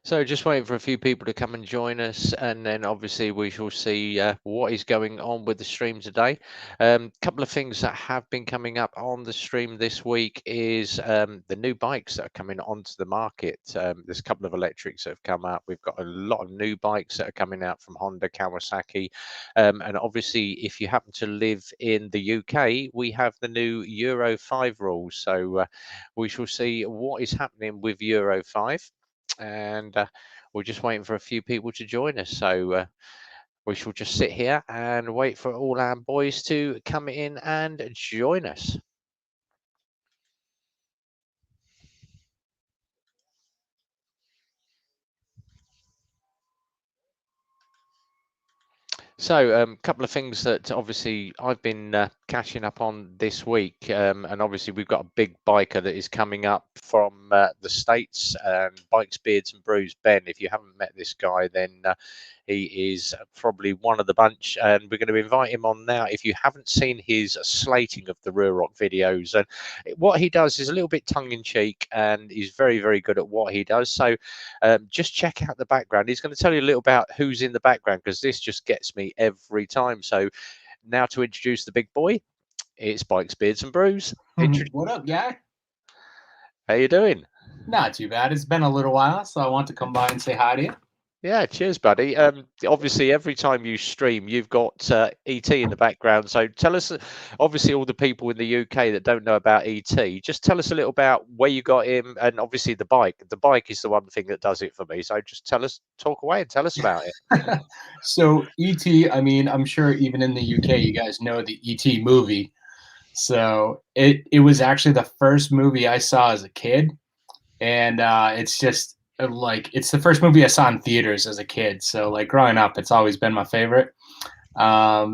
So just waiting for a few people to come and join us, and then obviously we shall see what is going on with the stream today. Couple of things that have been coming up on the stream this week is the new bikes that are coming onto the market. There's a couple of electrics that have come out. We've got a lot of new bikes that are coming out from Honda, Kawasaki, and obviously if you happen to live in the UK, we have the new Euro 5 rules. So we shall see what is happening with Euro 5. And we're just waiting for a few people to join us. So we shall just sit here and wait for all our boys to come in and join us. So a couple of things that obviously I've been catching up on this week, and obviously we've got a big biker that is coming up from the States, Bikes, Beards and Brews. Ben, if you haven't met this guy, then he is probably one of the bunch, and we're going to invite him on now. If you haven't seen his slating of the Rear Rock videos, and what he does is a little bit tongue-in-cheek, and he's very, very good at what he does. So just check out the background. He's going to tell you a little about who's in the background, because this just gets me every time. So now to introduce the big boy, it's Bikes, Beards and Brews. What up, guy? How you doing? Not too bad. It's been a little while, so I want to come by and say hi to you. Yeah, cheers, buddy. Obviously, every time you stream, you've got ET in the background. So tell us, obviously, all the people in the UK that don't know about ET, just tell us a little about where you got him, and obviously the bike. The bike is the one thing that does it for me. So just talk away and tell us about it. So ET, I mean, I'm sure even in the UK, you guys know the ET movie. So it was actually the first movie I saw as a kid, and it's just like it's the first movie I saw in theaters as a kid. So like growing up, it's always been my favorite. A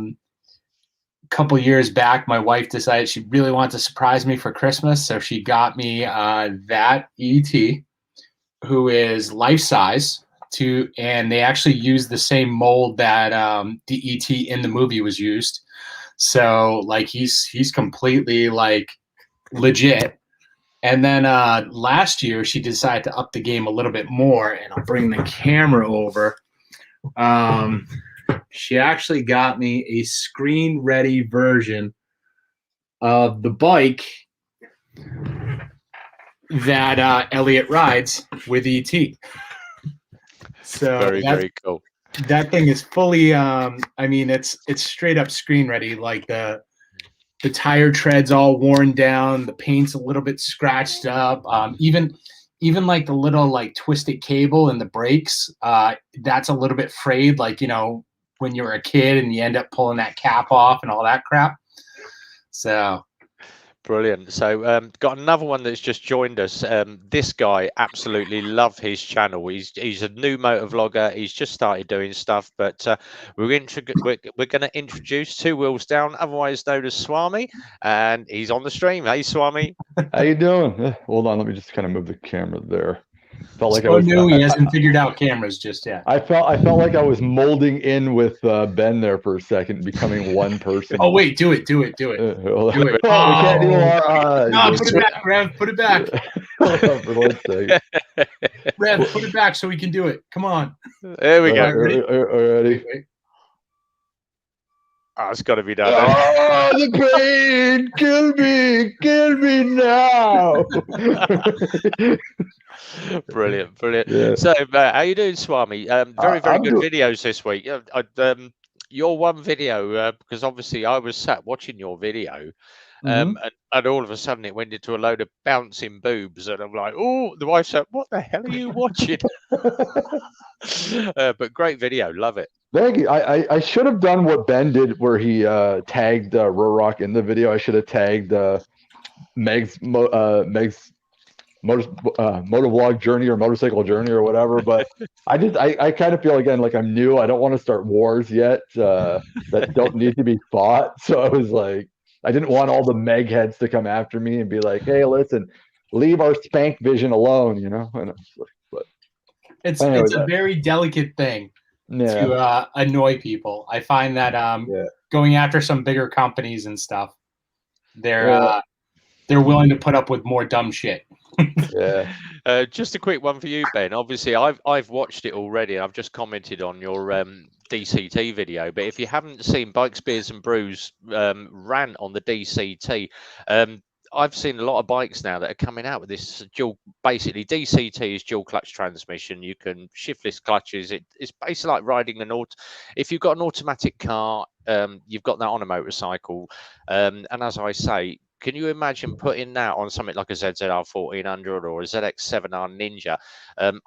couple years back, my wife decided she really wanted to surprise me for Christmas, so she got me that ET, who is life size. And they actually used the same mold that the ET in the movie was used. So like he's completely like legit. And then last year, she decided to up the game a little bit more, and I'll bring the camera over. She actually got me a screen-ready version of the bike that Elliot rides with ET. So very cool. That thing is fully, I mean, it's straight up screen-ready, like the tire tread's all worn down, the paint's a little bit scratched up. Even like the little like twisted cable in the brakes, that's a little bit frayed. Like, you know, when you were a kid and you end up pulling that cap off and all that crap. So brilliant. So got another one that's just joined us. This guy, absolutely love his channel. He's a new motor vlogger. He's just started doing stuff, but we're going to introduce Two Wheels Down, otherwise known as Swami, and he's on the stream. Hey, Swami. How you doing? Hold on, let me just kind of move the camera there. Felt like so new. He hasn't figured out cameras just yet. I felt like I was molding in with Ben there for a second, becoming one person. Oh wait, do it. Do it. Oh, we can't do our no, put it back, Rev. Put it back. For Lord's sake. Rev, put it back so we can do it. Come on. There we go. Ready? Oh, it's got to be done. Oh, the pain! Kill me now! Brilliant. Yeah. So, how you doing, Swami? Very good videos this week. Your one video, because obviously I was sat watching your video, and all of a sudden it went into a load of bouncing boobs, and I'm like, oh, the wife said, "What the hell are you watching?" But great video, love it. Thank you. I should have done what Ben did, where he tagged Rear Rock in the video. I should have tagged Meg's motovlog journey or motorcycle journey or whatever. But I kind of feel again like I'm new. I don't want to start wars yet that don't need to be fought. So I was like, I didn't want all the Meg heads to come after me and be like, hey, listen, leave our spank vision alone, you know. And it's a very delicate thing. Yeah. To annoy people. I find that going after some bigger companies and stuff, they're willing to put up with more dumb shit. Yeah. Just a quick one for you, Ben. Obviously, I've watched it already. I've just commented on your DCT video. But if you haven't seen Bikes, Beers and Brews rant on the DCT, um, I've seen a lot of bikes now that are coming out with this dual. Basically, DCT is dual clutch transmission. You can shiftless clutches. It's basically like riding an auto. If you've got an automatic car, you've got that on a motorcycle. And as I say, can you imagine putting that on something like a ZZR 1400 or a ZX7R Ninja?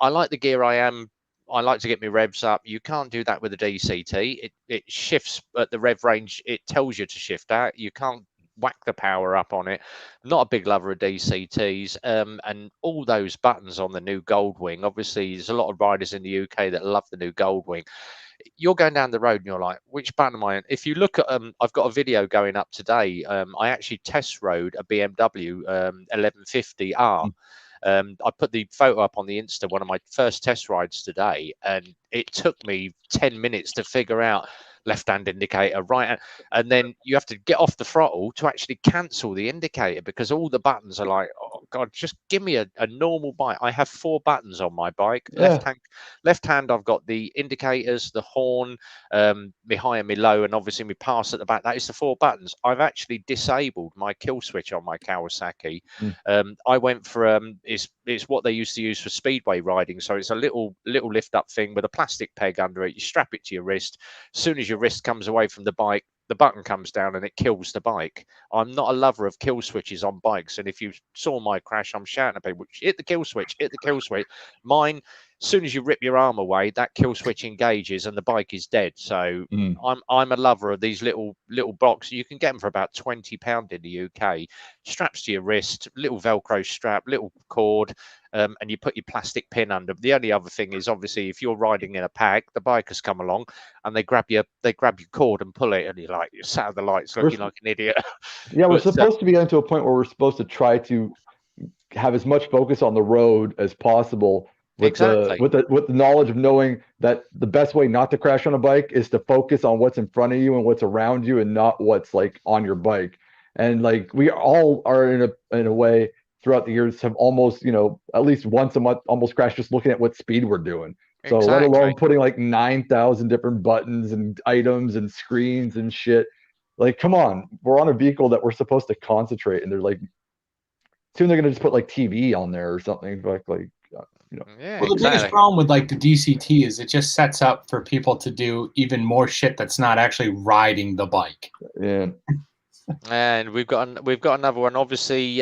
I like the gear I am. I like to get my revs up. You can't do that with a DCT. It shifts at the rev range. It tells you to shift at. You can't whack the power up on it. Not a big lover of DCTs. And all those buttons on the new Goldwing. Obviously, there's a lot of riders in the UK that love the new Goldwing. You're going down the road and you're like, which button am I on? If you look at, I've got a video going up today. I actually test rode a BMW 1150R. I put the photo up on the Insta, one of my first test rides today, and it took me 10 minutes to figure out left hand indicator, right hand, and then you have to get off the throttle to actually cancel the indicator because all the buttons are like, oh god, just give me a normal bike. I have 4 buttons on my bike. Yeah. Left hand I've got the indicators, the horn, my high and my low, and obviously my pass at the back. That is the 4 buttons. I've actually disabled my kill switch on my Kawasaki. I went for it's what they used to use for speedway riding, so it's a little lift up thing with a plastic peg under it. You strap it to your wrist. As soon as your wrist comes away from the bike, the button comes down and it kills the bike. I'm not a lover of kill switches on bikes, and if you saw my crash, I'm shouting at people, hit the kill switch, hit the kill switch. Mine, as soon as you rip your arm away, that kill switch engages and the bike is dead. So I'm a lover of these little boxes. You can get them for about £20 in the UK. Straps to your wrist, little Velcro strap, little cord, and you put your plastic pin under. The only other thing is, obviously, if you're riding in a pack, the bikers come along and they grab your cord and pull it, and you're like, you're sat at the lights looking like an idiot. Yeah, we're supposed to be getting to a point where we're supposed to try to have as much focus on the road as possible with the knowledge of knowing that the best way not to crash on a bike is to focus on what's in front of you and what's around you and not what's like on your bike. And like we all are in a way throughout the years have almost, at least once a month almost crashed just looking at what speed we're doing. So let alone putting like 9,000 different buttons and items and screens and shit. Like, come on, we're on a vehicle that we're supposed to concentrate, and they're like, soon they're gonna just put like TV on there or something like. Yeah, well, the biggest problem with like the DCT is it just sets up for people to do even more shit that's not actually riding the bike. Yeah. And we've got another one. Obviously,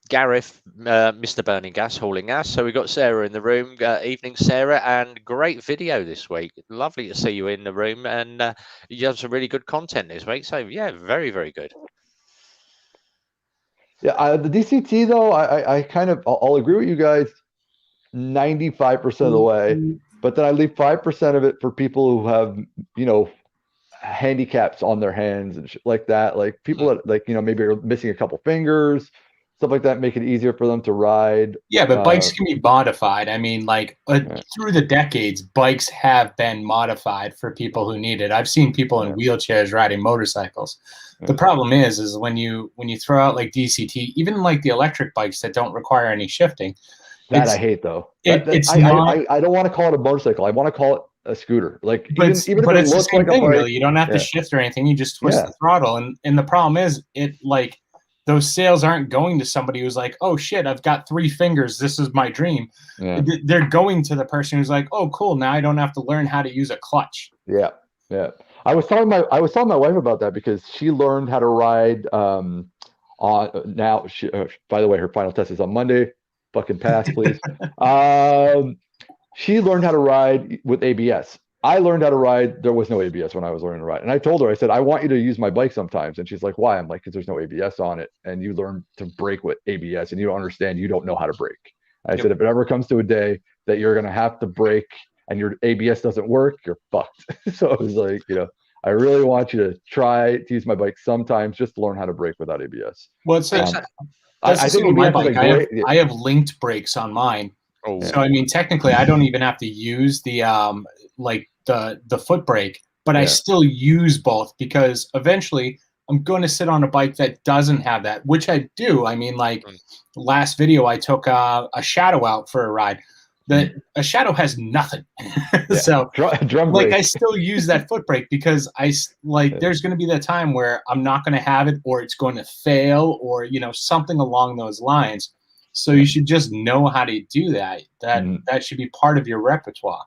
Gareth, Mr. Burning Gas, hauling gas. So we've got Sarah in the room. Evening, Sarah, and great video this week. Lovely to see you in the room, and you have some really good content this week. So yeah, very, very good. Yeah, the DCT though, I kind of I'll agree with you guys 95% of the way, but then I leave 5% of it for people who have handicaps on their hands and shit like that, like people that like maybe are missing a couple fingers, stuff like that, make it easier for them to ride. Yeah, but bikes can be modified. I mean, like through the decades, bikes have been modified for people who need it. I've seen people in wheelchairs riding motorcycles. The problem is when you throw out like DCT, even like the electric bikes that don't require any shifting. That I hate though. I don't want to call it a motorcycle. I want to call it a scooter. Like even if it it's looks the same like thing, a bike, really. You don't have to shift or anything. You just twist the throttle. And the problem is those sales aren't going to somebody who's like, oh shit, I've got 3 fingers. This is my dream. Yeah. They're going to the person who's like, oh cool, now I don't have to learn how to use a clutch. Yeah. Yeah. I was telling my wife about that because she learned how to ride on now. She, by the way, her final test is on Monday. Fucking pass, please. She learned how to ride with ABS. I learned how to ride. There was no ABS when I was learning to ride. And I told her, I said, I want you to use my bike sometimes. And she's like, why? I'm like, because there's no ABS on it. And you learn to brake with ABS and you don't understand. You don't know how to brake. I said, if it ever comes to a day that you're going to have to brake and your ABS doesn't work, you're fucked. So I was like, I really want you to try to use my bike sometimes just to learn how to brake without ABS. Well, it's I think my bike. I have linked brakes on mine. Oh. So I mean, technically, I don't even have to use the the foot brake, but I still use both because eventually I'm going to sit on a bike that doesn't have that, which I do. I mean, like last video, I took a Shadow out for a ride. A Shadow has nothing. So drum like brake. I still use that foot brake because there's going to be that time where I'm not going to have it, or it's going to fail, or, you know, something along those lines. So you should just know how to do that. That should be part of your repertoire.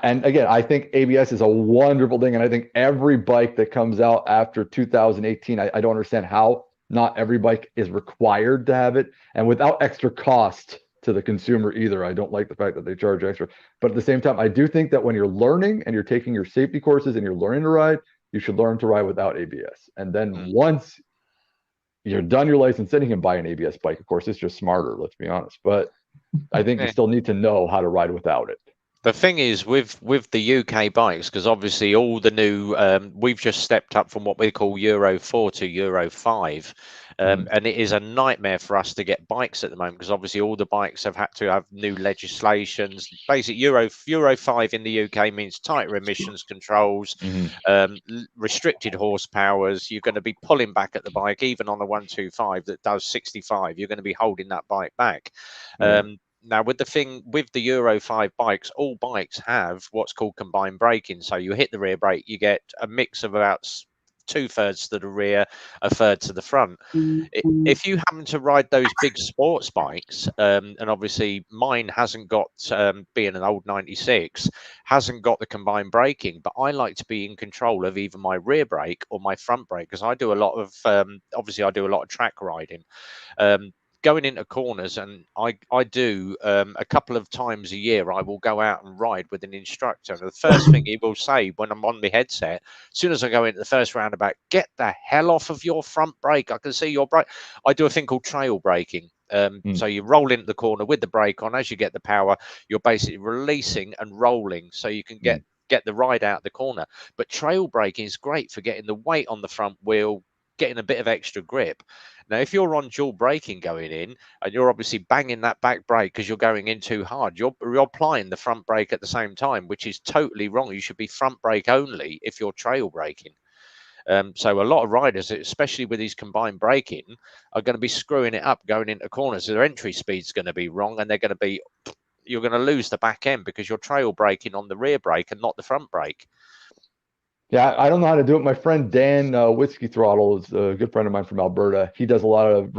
And again, I think ABS is a wonderful thing. And I think every bike that comes out after 2018, I don't understand how not every bike is required to have it, and without extra cost to the consumer either. I don't like the fact that they charge extra. But at the same time, I do think that when you're learning and you're taking your safety courses and you're learning to ride, you should learn to ride without ABS. And then once you're done your licensing, you can buy an ABS bike. Of course, it's just smarter, let's be honest. But I think you still need to know how to ride without it. The thing is with the UK bikes, because obviously all the new, we've just stepped up from what we call Euro 4 to Euro 5. And it is a nightmare for us to get bikes at the moment, because obviously all the bikes have had to have new legislations. Basically, Euro 5 in the UK means tighter emissions controls, restricted horsepowers. You're going to be pulling back at the bike, even on a 125 that does 65. You're going to be holding that bike back. Now, with the Euro 5 bikes, all bikes have what's called combined braking. So you hit the rear brake, you get a mix of about 2/3 to the rear, 1/3 to the front. If you happen to ride those big sports bikes, and obviously mine hasn't got, being an old 96, hasn't got the combined braking, but I like to be in control of either my rear brake or my front brake, because I do a lot of, obviously I do a lot of track riding. Going into corners, and I do a couple of times a year, I will go out and ride with an instructor. And the first thing he will say when I'm on my headset, as soon as I go into the first roundabout, get the hell off of your front brake. I can see your brake. I do a thing called trail braking. So you roll into the corner with the brake on. As you get the power, you're basically releasing and rolling, so you can get the ride out the corner. But trail braking is great for getting the weight on the front wheel, getting a bit of extra grip. Now, if you're on dual braking going in, and you're obviously banging that back brake because you're going in too hard, you're applying the front brake at the same time, which is totally wrong. You should be front brake only if you're trail braking. So a lot of riders, especially with these combined braking, are going to be screwing it up going into corners. Their entry speed's going to be wrong, and you're going to lose the back end because you're trail braking on the rear brake and not the front brake. Yeah, I don't know how to do it. My friend Dan Whiskey Throttle is a good friend of mine from Alberta. He does a lot of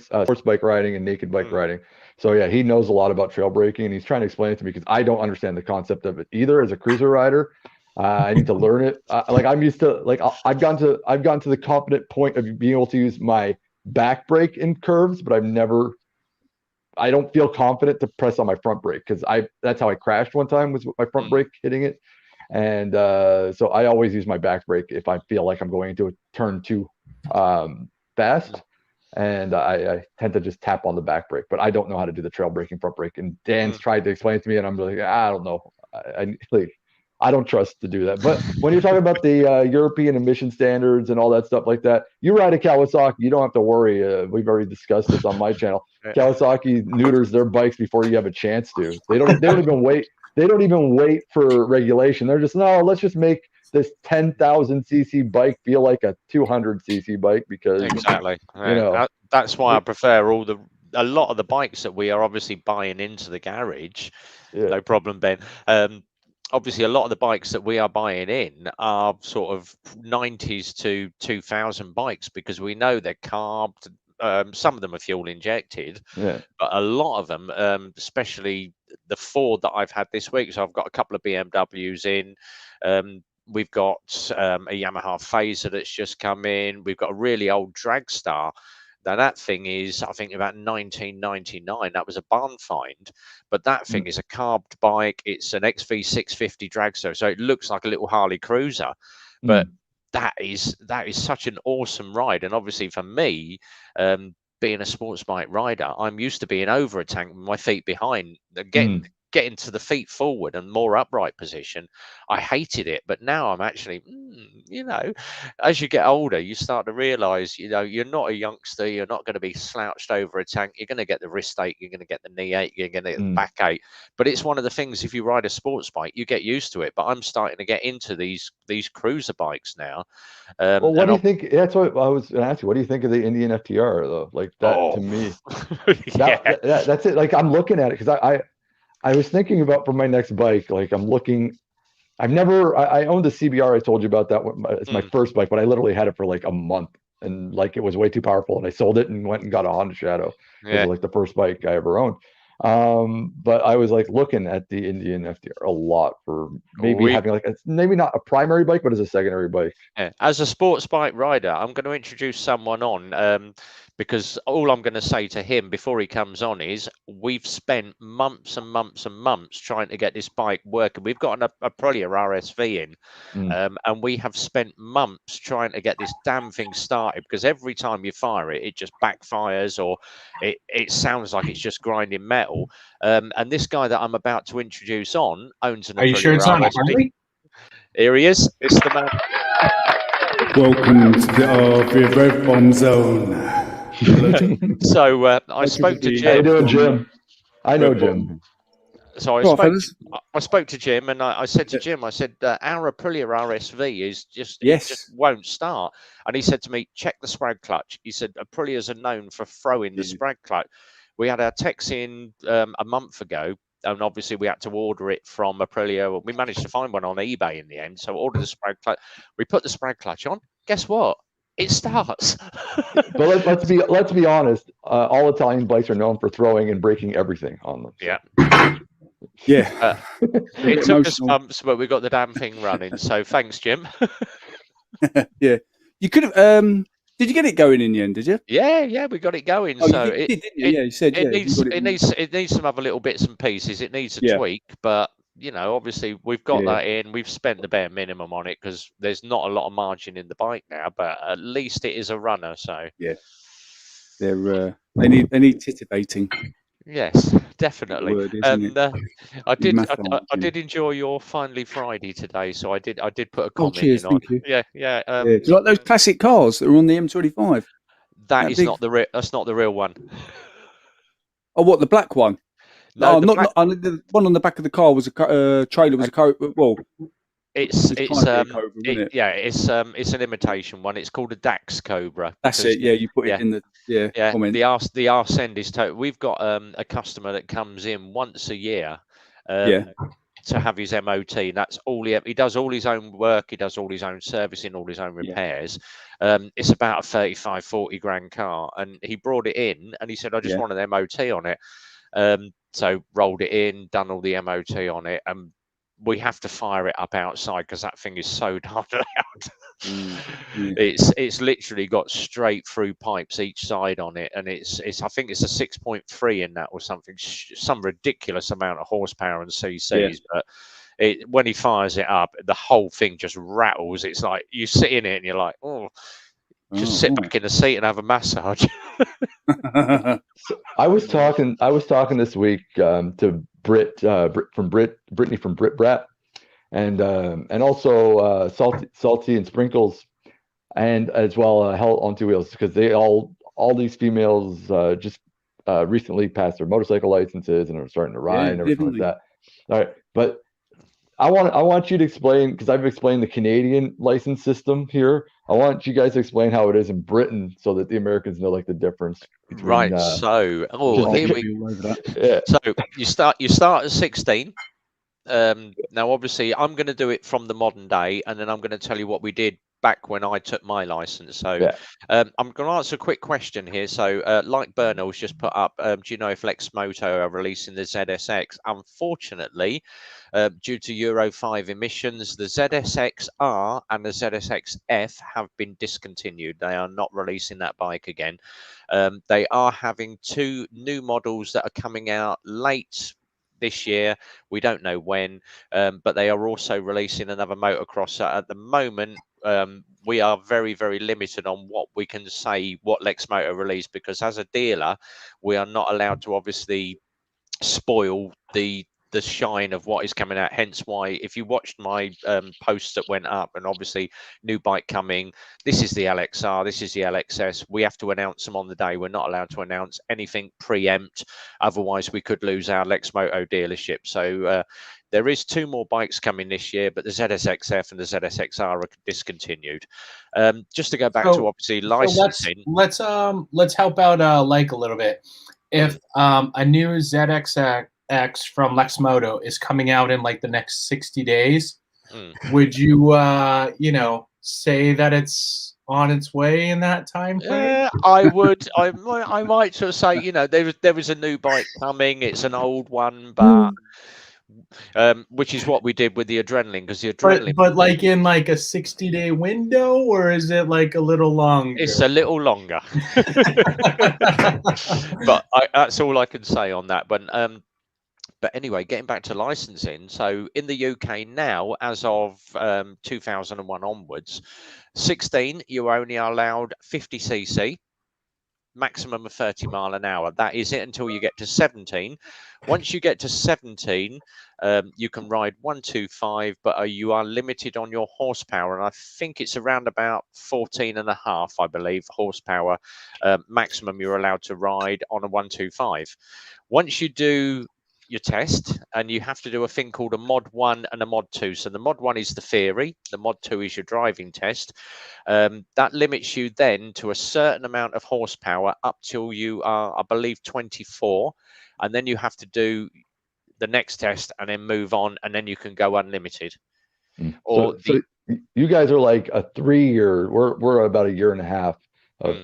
sports bike riding and naked bike riding. So yeah, he knows a lot about trail braking, and he's trying to explain it to me because I don't understand the concept of it either as a cruiser rider. I need to learn it. I'm used to I've gone to the competent point of being able to use my back brake in curves, but I don't feel confident to press on my front brake because that's how I crashed one time, was with my front brake hitting it. And so I always use my back brake if I feel like I'm going into a turn too fast, and I tend to just tap on the back brake. But I don't know how to do the trail braking front brake. And Dan's tried to explain it to me, and I'm like, I don't know. I don't trust to do that. But when you're talking about the European emission standards and all that stuff like that, you ride a Kawasaki, you don't have to worry. We've already discussed this on my channel. Kawasaki neuters their bikes before you have a chance to. They don't even wait. They don't even wait for regulation. They're just, no, let's just make this 10,000 cc bike feel like a 200 cc bike because exactly, that's why I prefer a lot of the bikes that we are obviously buying into the garage. No problem, Ben. Obviously, a lot of the bikes that we are buying in are sort of 90s to 2000 bikes because we know they're carbed. Some of them are fuel injected, but a lot of them, especially the Ford that I've had this week. So I've got a couple of BMWs in. We've got a Yamaha Phaser that's just come in. We've got a really old Dragstar. Now that thing is, I think, about 1999. That was a barn find, but that thing is a carbed bike. It's an XV650 dragster, so it looks like a little Harley Cruiser, but that is such an awesome ride. And obviously for me, being a sports bike rider, I'm used to being over a tank with my feet behind. getting to the feet forward and more upright position, I hated it. But now I'm actually, you know, as you get older, you start to realize, you know, you're not a youngster. You're not going to be slouched over a tank. You're going to get the wrist ache. You're going to get the knee ache. You're going to get the back ache. But it's one of the things, if you ride a sports bike, you get used to it. But I'm starting to get into these cruiser bikes now. Well, what do you think? That's what I was going to ask you. What do you think of the Indian FTR though? Like that to me, that's it. Like I'm looking at it because I was thinking about for my next bike. Like I'm looking. I owned a CBR. I told you about that one. It's my first bike, but I literally had it for like a month, and like it was way too powerful, and I sold it and went and got a Honda Shadow. It was like the first bike I ever owned. But I was like looking at the Indian FTR a lot for maybe having like maybe not a primary bike, but as a secondary bike. Yeah. As a sports bike rider, I'm going to introduce someone on because all I'm going to say to him before he comes on is we've spent months and months and months trying to get this bike working. We've got a Aprilia RSV in, and we have spent months trying to get this damn thing started because every time you fire it, it just backfires or it sounds like it's just grinding metal. And this guy that I'm about to introduce on owns an Aprilia. Are you sure it's not a Harley? Here he is. It's the man. Welcome to the RV Rev Bomb Zone. So I spoke to Jim. How you doing, Jim? I know Jim. So I spoke to Jim, and I said to Jim, I said, our Aprilia RSV is just, it just won't start. And he said to me, check the sprag clutch. He said, Aprilias are known for throwing the sprag clutch. We had our techs in a month ago, and obviously we had to order it from Aprilia. We managed to find one on eBay in the end. So ordered the sprag clutch. We put the sprag clutch on. Guess what? It starts. But let's be honest. All Italian bikes are known for throwing and breaking everything on them. Yeah. Yeah. It took us months, but we got the damn thing running. So thanks, Jim. Yeah. You could have. Did you get it going in the end? Did you? Yeah, we got it going. Oh, so you did, didn't you? Yeah, you said it needs some other little bits and pieces. It needs a tweak, but you know, obviously we've got that in. We've spent the bare minimum on it because there's not a lot of margin in the bike now, but at least it is a runner. So yeah, they need titivating. Yes, definitely. Word, and I did enjoy your Finally Friday today, so I did put a comment cheers, in on. Thank you. Yeah. Do you like those classic cars that are on the M25? That's not the real one. Oh, what, the black one? No, the one on the back of the car was a trailer. Was a car. Well, it's an imitation one. It's called a Dax Cobra. That's it. Yeah, you put it in the comment. The arse end is total. We've got a customer that comes in once a year. To have his MOT. That's all he does. All his own work. He does all his own servicing, all his own repairs. It's about a 35-40 grand car, and he brought it in, and he said, "I just want an MOT on it." So rolled it in, done all the MOT on it, and we have to fire it up outside because that thing is so darn loud. It's literally got straight through pipes each side on it, and it's I think it's a 6.3 in that or something, some ridiculous amount of horsepower and cc's. But when he fires it up, the whole thing just rattles. It's like you sit in it and you're like, just sit back in the seat and have a massage. I was talking this week to Brittany from Brit Brat, and also Salty and Sprinkles, and as well Hell on Two Wheels, because they all these females just recently passed their motorcycle licenses and are starting to ride and everything like that. All right, but I want you to explain, because I've explained the Canadian license system here. I want you guys to explain how it is in Britain so that the Americans know like the difference between, right. So you start at 16. Now obviously I'm going to do it from the modern day, and then I'm going to tell you what we did back when I took my license. So I'm going to answer a quick question here. So like Bernal's just put up, do you know if Lex Moto are releasing the ZSX? Unfortunately, due to Euro 5 emissions, the ZSX-R and the ZSX-F have been discontinued. They are not releasing that bike again. They are having two new models that are coming out late this year. We don't know when, but they are also releasing another motocross. At the moment, we are very, very limited on what we can say what Lex Moto released, because as a dealer, we are not allowed to obviously spoil the the shine of what is coming out. Hence why, if you watched my posts that went up, and obviously new bike coming, this is the LXR, this is the LXS. We have to announce them on the day. We're not allowed to announce anything preempt, otherwise we could lose our Lexmoto dealership. So there is 2 more bikes coming this year, but the ZSXF and the ZSXR are discontinued. Just to go back to obviously licensing. So let's help out Like a little bit. If a new ZXX from Lexmoto is coming out in like the next 60 days, would you say that it's on its way in that time frame? Yeah, I would. I might sort of say, there is a new bike coming. It's an old one, but which is what we did with the Adrenaline, because the Adrenaline. But like in like a 60-day window, or is it like a little longer? It's a little longer. But that's all I can say on that. But anyway, getting back to licensing. So in the UK now, as of 2001 onwards, 16, you only are allowed 50cc, maximum of 30 mile an hour. That is it until you get to 17. Once you get to 17, you can ride 125, but you are limited on your horsepower. And I think it's around about 14.5, I believe, horsepower maximum you're allowed to ride on a 125. Once you do your test, and you have to do a thing called a mod 1 and a mod 2. So the mod 1 is the theory, the mod 2 is your driving test. That limits you then to a certain amount of horsepower up till you are, I believe, 24, and then you have to do the next test and then move on, and then you can go unlimited. So you guys are like a 3-year, we're about a year and a half of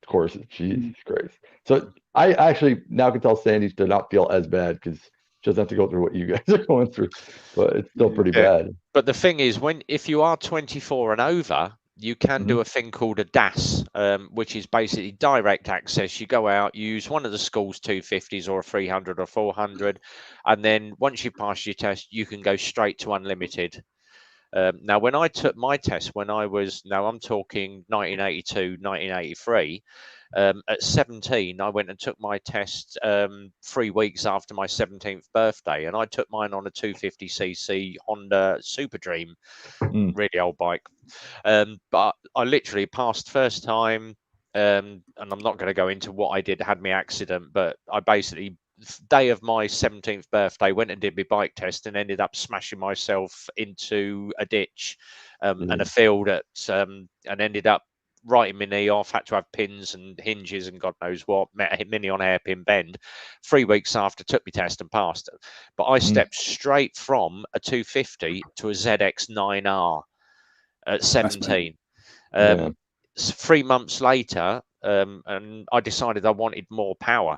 courses. Jesus Christ. So I actually now can tell Sandy to not feel as bad, because she doesn't have to go through what you guys are going through, but it's still pretty bad. But the thing is, if you are 24 and over, you can do a thing called a DAS, which is basically direct access. You go out, you use one of the school's 250s or a 300 or 400, and then once you pass your test, you can go straight to unlimited. Now, when I took my test, I'm talking 1982, 1983, at 17, I went and took my test 3 weeks after my 17th birthday, and I took mine on a 250cc Honda Super Dream, really old bike. But I literally passed first time, and I'm not going to go into what I did, had my accident, but I basically, day of my 17th birthday, went and did my bike test and ended up smashing myself into a ditch and a field and ended up writing my knee off, had to have pins and hinges and God knows what, met a mini on hairpin bend. 3 weeks after, took my test and passed it. But I stepped straight from a 250 to a ZX9R at 17. 3 months later, and I decided I wanted more power.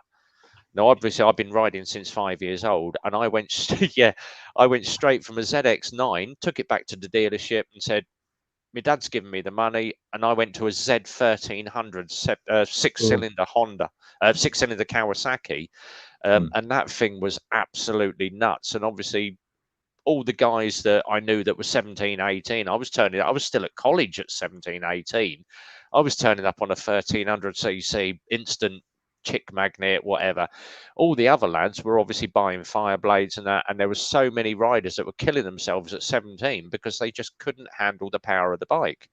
Now, obviously, I've been riding since 5 years old, and I went straight from a ZX9, took it back to the dealership and said, my dad's given me the money, and I went to a Z1300 six-cylinder Honda, six-cylinder Kawasaki, and that thing was absolutely nuts. And obviously, all the guys that I knew that were 17, 18, I was still at college at 17, 18. I was turning up on a 1300cc instant chick magnet, whatever. All the other lads were obviously buying Fireblades and that, and there were so many riders that were killing themselves at 17 because they just couldn't handle the power of the bike.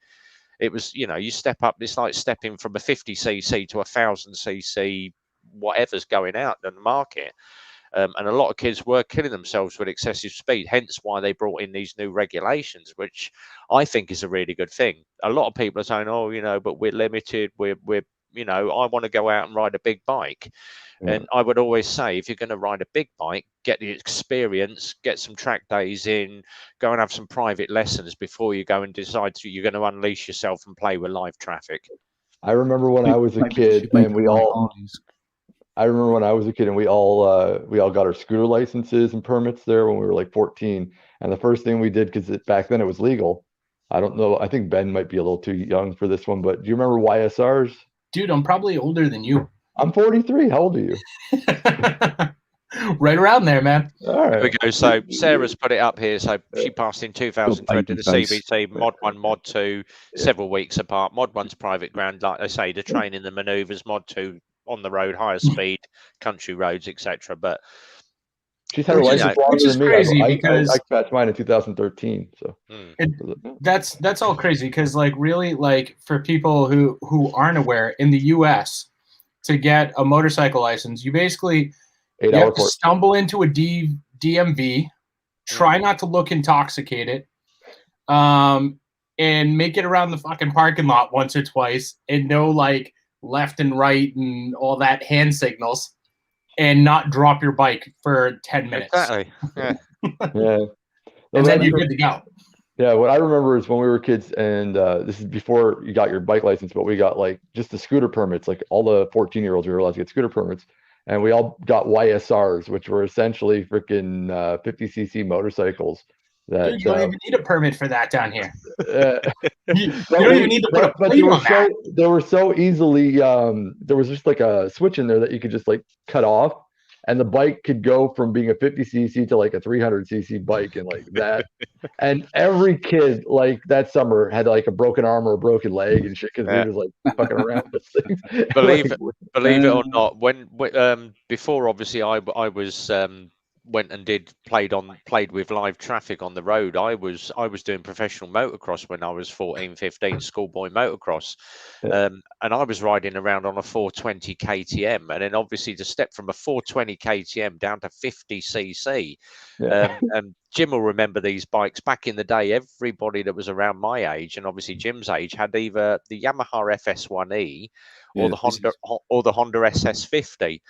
It was, you step up, it's like stepping from a 50cc to a 1000cc, whatever's going out in the market. And a lot of kids were killing themselves with excessive speed, hence why they brought in these new regulations, which I think is a really good thing. A lot of people are saying, oh, but we're limited, we're I want to go out and ride a big bike. And I would always say, if you're going to ride a big bike, get the experience, get some track days in, go and have some private lessons before you go and decide you're going to unleash yourself and play with live traffic. I remember when I was a kid, and we all got our scooter licenses and permits there when we were like 14. And the first thing we did, because back then it was legal. I don't know. I think Ben might be a little too young for this one, but do you remember YSRs? Dude, I'm probably older than you. I'm 43. How old are you? Right around there, man. All right. There we go. So Sarah's put it up here. So she passed in 2003 to the CBT, Mod 1, Mod 2, several weeks apart. Mod 1's private ground, like I say, the training, the manoeuvres. Mod 2 on the road, higher speed, country roads, etc. But She's had her Which is- license which longer is than me. crazy I because- passed mine in 2013. So That's all crazy because like really like for people who aren't aware, in the U.S. to get a motorcycle license, you basically 8 you hour have to course. stumble into a DMV, try not to look intoxicated, and make it around the fucking parking lot once or twice, and know like left and right and all that hand signals, and not drop your bike for 10 minutes. Exactly. Yeah. Yeah. And then you're good to go. Yeah, what I remember is when we were kids, and this is before you got your bike license, but we got like just the scooter permits. Like all the 14-year-olds were allowed to get scooter permits, and we all got YSRs, which were essentially freaking 50cc motorcycles. That Dude, you don't even need a permit for that down here. uh, You don't even need to put a plate on that. they were so easily. There was just like a switch in there that you could just like cut off, and the bike could go from being a 50cc to like a 300cc bike, and like that. And every kid like that summer had like a broken arm or a broken leg and shit because he was like fucking around with things. Believe it or not, when before obviously I was went and played with live traffic on the road. I was doing professional motocross when I was 14, 15, schoolboy motocross. And I was riding around on a 420 KTM, and then obviously to step from a 420 KTM down to 50cc. And Jim will remember these bikes back in the day. everybody that was around my age, and obviously Jim's age, had either the Yamaha FS1E or the Honda SS50.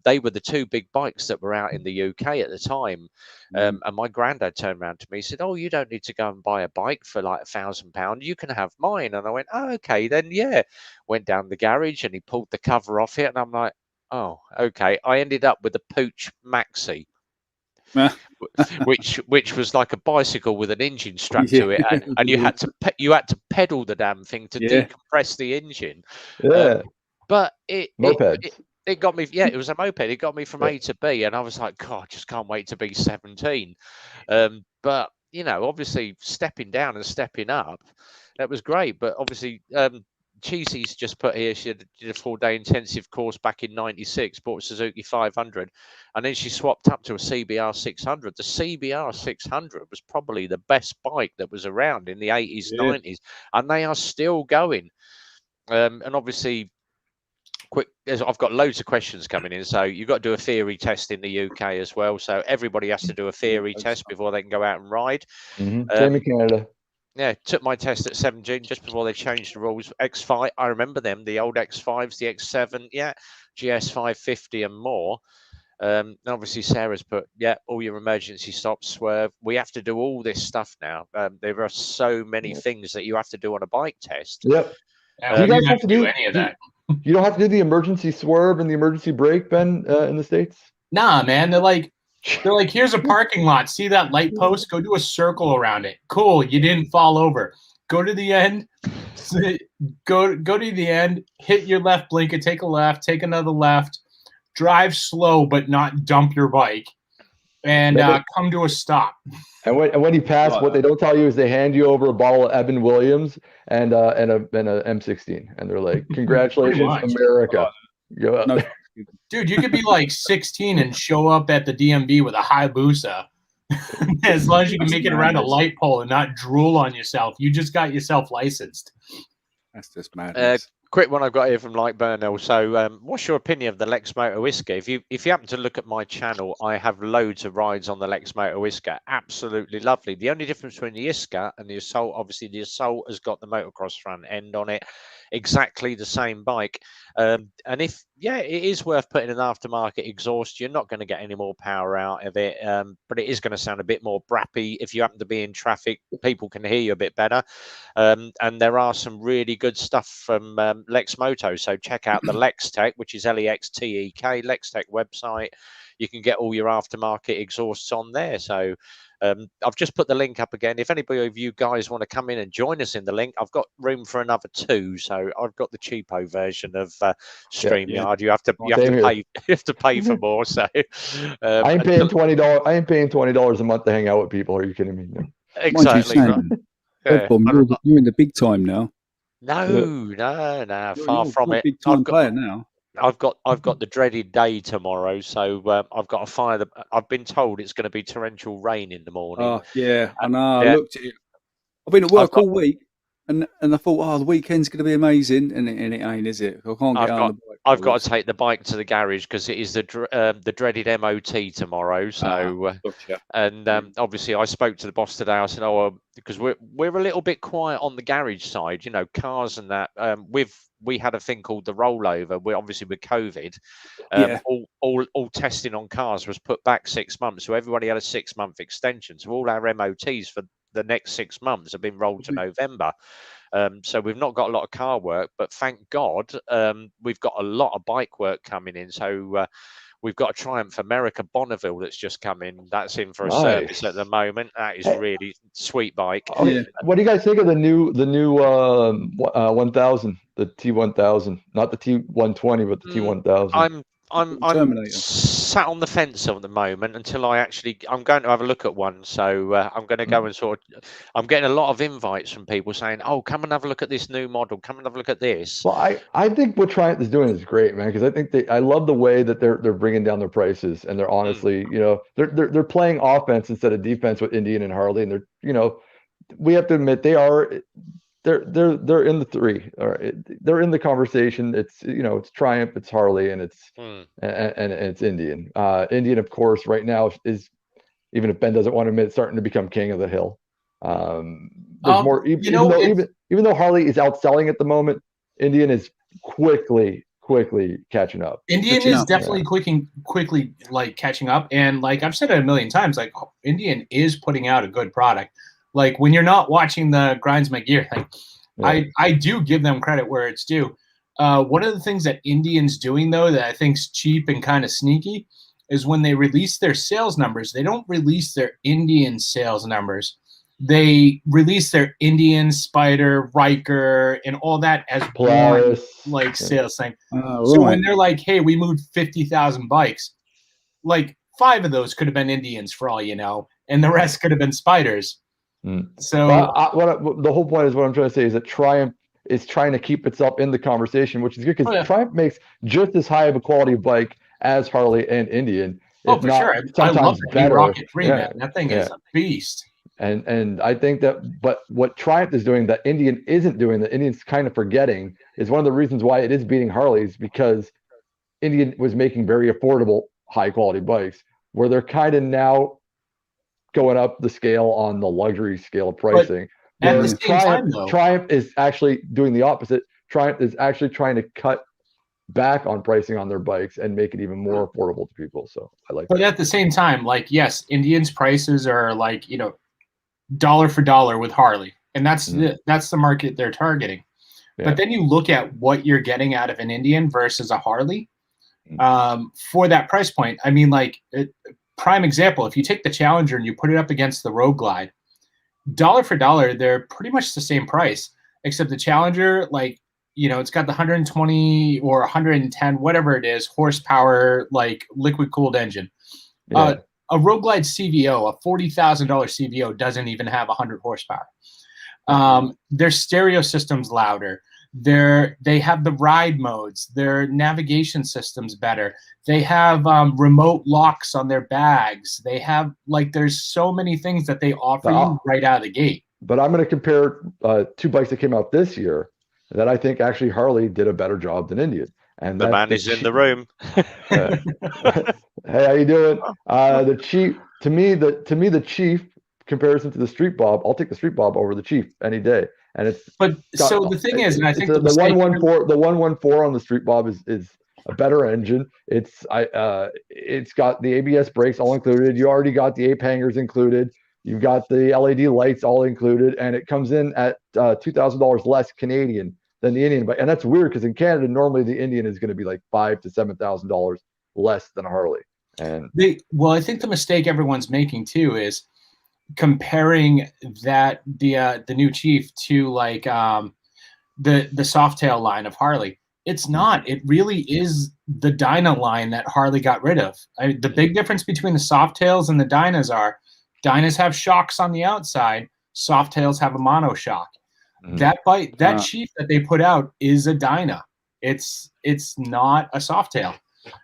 They were the two big bikes that were out in the UK at the time. And my granddad turned around to me and said, "Oh, you don't need to go and buy a bike for like £1,000. You can have mine." And I went, "Oh, okay, then yeah." Went down the garage and he pulled the cover off it, and I'm like, "Oh, okay." I ended up with a Pooch Maxi, which was like a bicycle with an engine strapped to it, and you had to pedal the damn thing to decompress the engine. But it got me. Yeah, it was a moped. It got me from A to B, and I was like, God, I just can't wait to be 17. But you know, obviously stepping down and stepping up, that was great. But obviously, Cheesy's just put here, she did a 4-day intensive course back in '96, bought a Suzuki 500, and then she swapped up to a CBR 600. The CBR 600 was probably the best bike that was around in the 80s, 90s, and they are still going. And obviously, I've got loads of questions coming in, so you've got to do a theory test in the UK as well. So everybody has to do a theory test before they can go out and ride. Same in Canada. Yeah, took my test at 17 just before they changed the rules. X5, I remember them, the old X5s, the X7, GS 550 and more. And obviously Sarah's put, all your emergency stops, swerve. We have to do all this stuff now. There are so many things that you have to do on a bike test. Yep. You guys have to do any of that. You don't have to do the emergency swerve and the emergency brake, Ben, in the States? Nah, man. They're like, here's a parking lot. See that light post? Go do a circle around it. Cool. You didn't fall over. Go to the end. Go to the end. Hit your left blinker. Take a left. Take another left. Drive slow, but not dump your bike. And come to a stop. And when you pass, what they don't tell you is they hand you over a bottle of Evan Williams and a M16, and they're like, "Congratulations, America!" Go out there. Dude, you could be like 16 and show up at the DMV with a Hayabusa. As long as you can make it around a light pole and not drool on yourself, you just got yourself licensed. That's just madness. Quick one I've got here from Like Burnell. So, what's your opinion of the Lex Motor Whisker? If you happen to look at my channel, I have loads of rides on the Lex Motor Whisker. Absolutely lovely. The only difference between the Iska and the Assault, obviously the Assault has got the motocross front end on it. Exactly the same bike. And it is worth putting an aftermarket exhaust. You're not going to get any more power out of it, but it is going to sound a bit more brappy. If you happen to be in traffic, people can hear you a bit better. And there are some really good stuff from Lex Moto. So check out the Lex Tech, which is LEXTEK, Lex Tech website. You can get all your aftermarket exhausts on there. So I've just put the link up again. If anybody of you guys want to come in and join us in the link, I've got room for another 2. So I've got the cheapo version of StreamYard. You have to pay for more. So I ain't paying $20. I ain't paying $20 a month to hang out with people. Are you kidding me? No. Exactly. You're in the big time now. No, far from it. Big time player now. I've got the dreaded day tomorrow, so I've got to fire the. I've been told it's going to be torrential rain in the morning. Oh, yeah, I know. I Yeah, looked at it. I've been at I've work got all week, and I thought, oh, the weekend's going to be amazing, and it ain't, is it? I can't get I've on got the bike. I've got to take the bike to the garage because it is the dreaded MOT tomorrow. So Gotcha. and obviously I spoke to the boss today. I said, oh, because we're a little bit quiet on the garage side, you know, cars and that. We had a thing called the rollover. We obviously with COVID, Yeah. all testing on cars was put back 6 months, so everybody had a 6 month extension. So all our MOTs for the next 6 months have been rolled to November. So we've not got a lot of car work, but thank God we've got a lot of bike work coming in. So we've got a Triumph America Bonneville that's just come in. That's in for a service at the moment. That is really sweet bike. Okay, what do you guys think of the new 1000, the T1000, not the T120, but the T1000? I'm Terminator. sat on the fence at the moment until I'm going to have a look at one. So I'm going to go and I'm getting a lot of invites from people saying, oh, come and have a look at this new model. Come and have a look at this. Well, I think what Triumph is doing is great, man, because I think I love the way that they're bringing down their prices, and they're honestly, you know, they're playing offense instead of defense with Indian and Harley, and they're, you know, we have to admit they're in the three, or they're in the conversation. It's, you know, it's Triumph, it's Harley, and it's and it's Indian. Indian, of course, right now is, even if Ben doesn't want to admit, starting to become king of the hill. There's more, even though Harley is outselling at the moment, Indian is quickly catching up. Indian is definitely quickly like catching up, and like I've said it a million times, like Indian is putting out a good product. Like when you're not watching the Grinds My Gear thing, I do give them credit where it's due. One of the things that Indian's doing though that I think's cheap and kind of sneaky is when they release their sales numbers, they don't release their Indian sales numbers. They release their Indian, Spider, Riker, and all that as one like sales thing. So when they're like, "Hey, we moved 50,000 bikes," like 5 of those could have been Indians for all you know, and the rest could have been Spiders. So the whole point is, what I'm trying to say is that Triumph is trying to keep itself in the conversation, which is good, because Triumph makes just as high of a quality of bike as Harley and Indian. Oh, for sure. I love the Rocket 3, man. That thing is a beast. And I think that, but what Triumph is doing that Indian isn't doing, that Indian's kind of forgetting, is one of the reasons why it is beating Harley's, because Indian was making very affordable, high quality bikes, where they're kind of now going up the scale on the luxury scale of pricing. At the same time, though, Triumph is actually doing the opposite. Triumph is actually trying to cut back on pricing on their bikes and make it even more affordable to people. So I like that. But at the same time, like, yes, Indian's prices are like, you know, dollar for dollar with Harley, and that's the market they're targeting. But then you look at what you're getting out of an Indian versus a Harley for that price point. I mean, like, prime example, if you take the Challenger and you put it up against the Road Glide, dollar for dollar, they're pretty much the same price, except the Challenger, like, you know, it's got the 120 or 110, whatever it is, horsepower, like liquid cooled engine. A Road Glide CVO, a $40,000 CVO, doesn't even have 100 horsepower. Their stereo system's louder. They have the ride modes. Their navigation system's better. They have remote locks on their bags. They have, like, there's so many things that they offer you right out of the gate. But I'm going to compare 2 bikes that came out this year that I think actually Harley did a better job than Indian. And the man is in the room. Hey, how you doing? The Chief, to me, the Chief comparison to the Street Bob, I'll take the Street Bob over the Chief any day. And so the thing is, and I think the 114 on the Street Bob is a better engine. It's got the ABS brakes all included. You already got the ape hangers included. You've got the LED lights all included, and it comes in at $2,000 less Canadian than the Indian. And that's weird, because in Canada normally the Indian is going to be like $5,000 to $7,000 less than a Harley. And I think the mistake everyone's making too is comparing that the new Chief to like the Softail line of Harley. It's not. It really is the Dyna line that Harley got rid of. The big difference between the Softails and the Dynas are, Dynas have shocks on the outside. Softails have a monoshock. That Chief that they put out is a Dyna. It's not a Softail.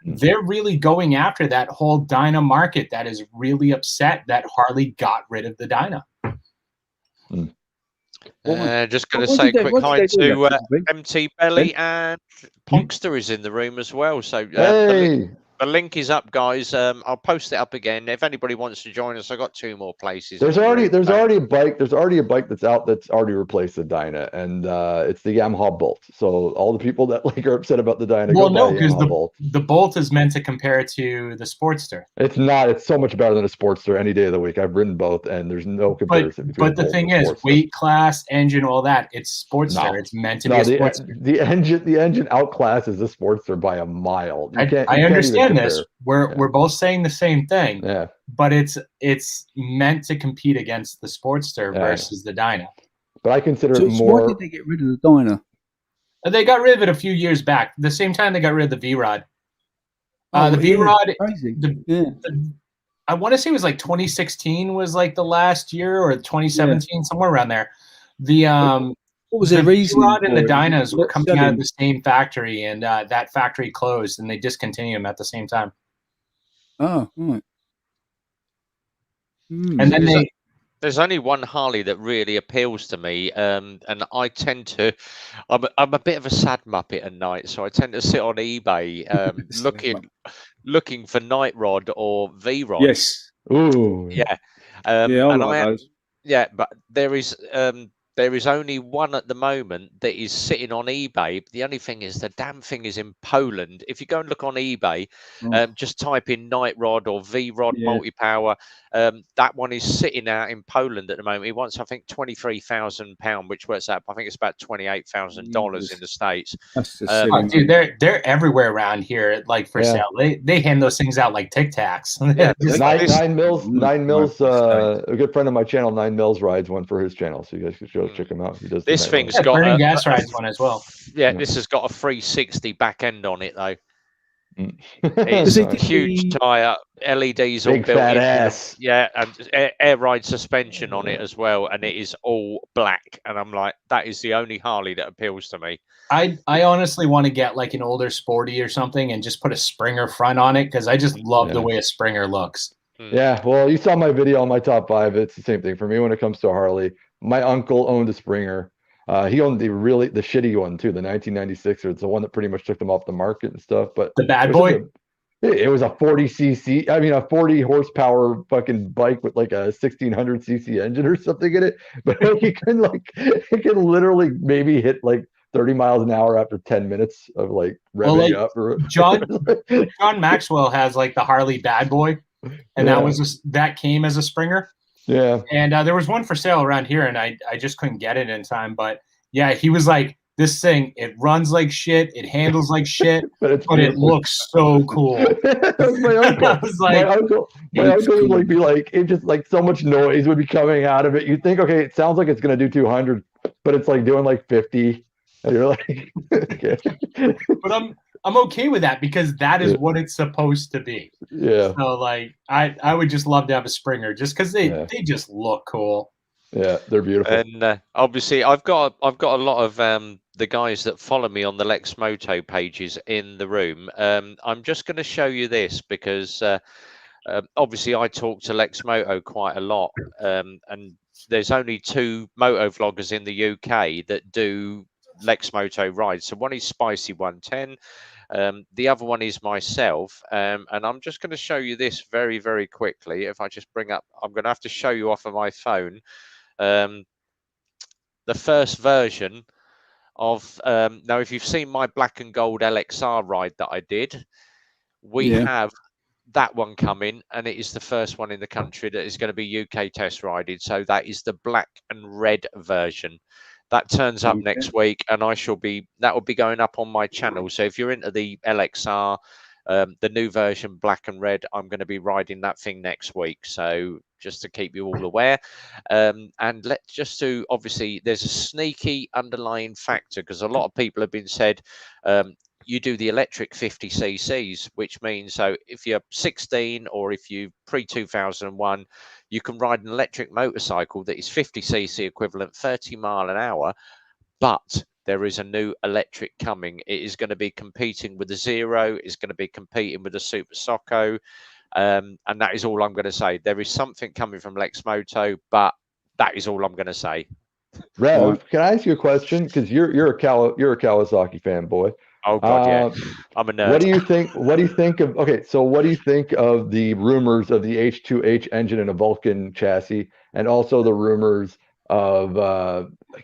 They're really going after that whole Dyna market that is really upset that Harley got rid of the Dyna. Just going to say a quick hi to MT Belly, and Punkster is in the room as well. So the link is up, guys. I'll post it up again. If anybody wants to join us, I've got 2 more places. There's already a bike. There's already a bike that's out that's already replaced the Dyna, and it's the Yamaha Bolt. So all the people that are upset about the Dyna, well, no, because the Bolt is meant to compare to the Sportster. It's not. It's so much better than a Sportster any day of the week. I've ridden both, and there's no comparison between. But the thing is, weight class, engine, all that. It's Sportster. No. It's meant to be a Sportster. The engine outclasses the Sportster by a mile. I understand this. We're both saying the same thing. Yeah. But it's meant to compete against the Sportster versus the Dyna. But I consider it more. Why did they get rid of the Dyna? They got rid of it a few years back. The same time they got rid of the V-Rod. The V-Rod. I want to say it was like 2016 was like the last year, or 2017, somewhere around there. What was the reason? The V-Rod and the Dynas were coming out of the same factory, and that factory closed, and they discontinued them at the same time. Oh, right. And then there's only one Harley that really appeals to me, and I tend to, I'm a bit of a sad muppet at night, so I tend to sit on eBay looking for Night Rod or V-Rods. Yes. Ooh. Yeah. I like those. Yeah, but there is only one at the moment that is sitting on eBay. The only thing is the damn thing is in Poland. If you go and look on eBay, just type in Night Rod or V-Rod multi-power. That one is sitting out in Poland at the moment. He wants, I think, £23,000, which works out, I think it's about $28,000 in the States. That's just silly. Dude, they're everywhere around here, like for sale. They hand those things out like Tic Tacs. Yeah, Nine Mills. A good friend of my channel, 9 Mills, rides one for his channel, so you guys should check him out. He does. This thing's got Burning Gas rides one as well. Yeah, this has got a 360 back end on it though. It's a huge tire, LEDs all big built fat in. ass. Yeah, and air ride suspension on it as well, and it is all black. And I'm like, that is the only Harley that appeals to me. I honestly want to get like an older Sporty or something and just put a Springer front on it, because I just love the way a Springer looks. Yeah, well, you saw my video on my top 5. It's the same thing for me when it comes to Harley. My uncle owned a Springer. He owned the shitty one too, the 1996. It's the one that pretty much took them off the market and stuff. But the bad boy. It was a 40cc. I mean, a 40 horsepower fucking bike with like a 1600cc engine or something in it. But it can literally maybe hit like 30 miles an hour after 10 minutes of like revving up. John Maxwell has like the Harley Bad Boy, and that came as a Springer. Yeah. And there was one for sale around here, and I just couldn't get it in time. But yeah, he was like, this thing, it runs like shit, it handles like shit, but it looks so cool. My uncle, my uncle would like be like, it just like so much noise would be coming out of it. You think, okay, it sounds like it's gonna do 200, but it's like doing like 50. And you're like, okay. But I'm okay with that, because that is what it's supposed to be. Yeah. So like I would just love to have a Springer, just because they just look cool. Yeah, they're beautiful. And obviously, I've got a lot of the guys that follow me on the Lex Moto pages in the room. I'm just going to show you this because obviously I talk to Lex Moto quite a lot, and there's only 2 moto vloggers in the UK that do Lex Moto rides. So one is Spicy 110. The other one is myself, and I'm just going to show you this very, very quickly. If I just bring up, I'm going to have to show you off of my phone the first version of now, if you've seen my black and gold LXR ride that I did, we have that one coming, and it is the first one in the country that is going to be UK test rided. So that is the black and red version. That turns up next week, and that will be going up on my channel. So if you're into the LXR, the new version, black and red, I'm going to be riding that thing next week. So just to keep you all aware. And let's just do, obviously, there's a sneaky underlying factor, because a lot of people have been said, you do the electric 50 cc's, which means, so if you're 16 or if you pre-2001, you can ride an electric motorcycle that is 50 cc equivalent, 30 mile an hour, but there is a new electric coming. It is going to be competing with the Zero. It's going to be competing with the Super Socco. And that is all I'm going to say. There is something coming from Lexmoto, but that is all I'm going to say. Rev, can I ask you a question? Because you're a Kawasaki fanboy. Oh God, yeah, I'm a nerd. What do you think? What do you think of? Okay, so what do you think of the rumors of the H2H engine in a Vulcan chassis, and also the rumors of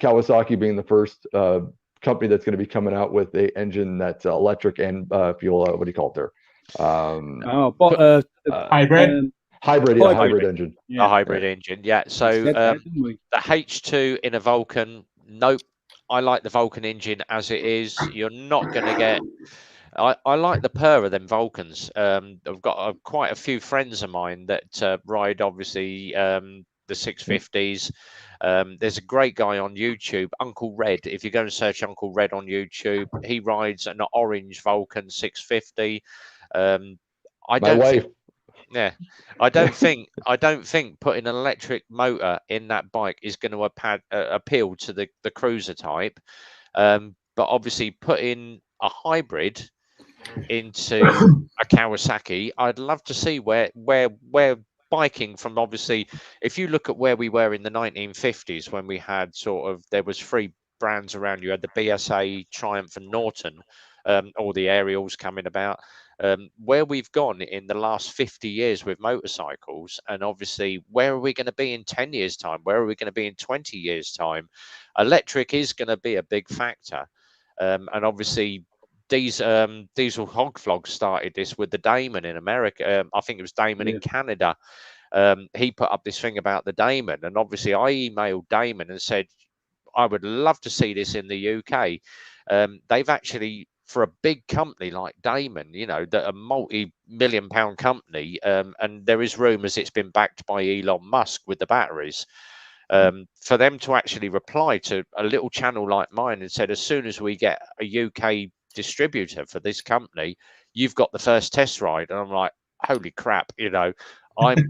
Kawasaki being the first company that's going to be coming out with a engine that's electric and fuel? What do you call it there? Hybrid. Hybrid engine. A hybrid engine, yeah. So the H2 in a Vulcan, nope. I like the Vulcan engine as it is. You're not going to get. I like the purr of them Vulcans. I've got quite a few friends of mine that ride, obviously, the 650s. There's a great guy on YouTube, Uncle Red. If you go and search Uncle Red on YouTube, he rides an orange Vulcan 650. Yeah, I don't think putting an electric motor in that bike is going to appeal to the cruiser type. But obviously, putting a hybrid into a Kawasaki, I'd love to see where biking from. Obviously, if you look at where we were in the 1950s, when we had there was three brands around. You had the BSA, Triumph, and Norton, all the aerials coming about. Where we've gone in the last 50 years with motorcycles, and obviously where are we going to be in 10 years time, where are we going to be in 20 years time? Electric is going to be a big factor, and obviously Diesel Hog Vlog started this with the Damon in America. I think it was Damon in Canada. He put up this thing about the Damon, and obviously I emailed Damon and said I would love to see this in the UK. They've actually, for a big company like Damon, that a multi-million-pound company, and there is rumours it's been backed by Elon Musk with the batteries. For them to actually reply to a little channel like mine and said, as soon as we get a UK distributor for this company, you've got the first test ride. And I'm like, holy crap, I've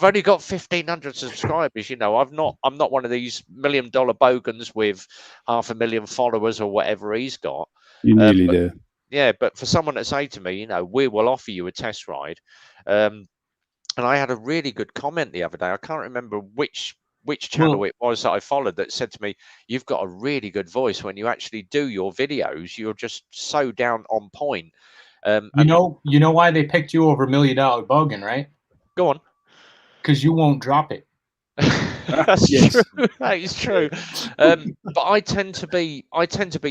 only got 1,500 subscribers. I'm not one of these $1 million bogans with 500,000 followers or whatever he's got. You're nearly there. Yeah, but for someone to say to me, we will offer you a test ride. And I had a really good comment the other day. I can't remember which channel it was that I followed that said to me, you've got a really good voice. When you actually do your videos, you're just so down on point. You know why they picked you over $1 Million Bogan, right? Go on. Because you won't drop it. That's true. That is true. But I tend to be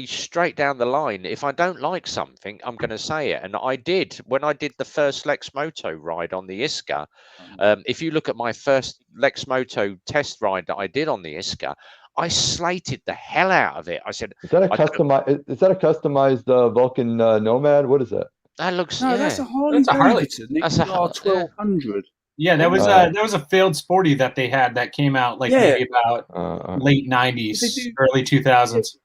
straight down the line. If I don't like something, I'm going to say it. And I did when I did the first Lexmoto ride on the Whisker. If you look at my first Lexmoto test ride that I did on the Whisker, I slated the hell out of it. I said, "Is that a customized Vulcan Nomad? What is that?" That looks. No, yeah. that's a Harley. That's a R1200. Yeah, there was a failed sporty that they had that came out maybe about late 90s, early 2000s.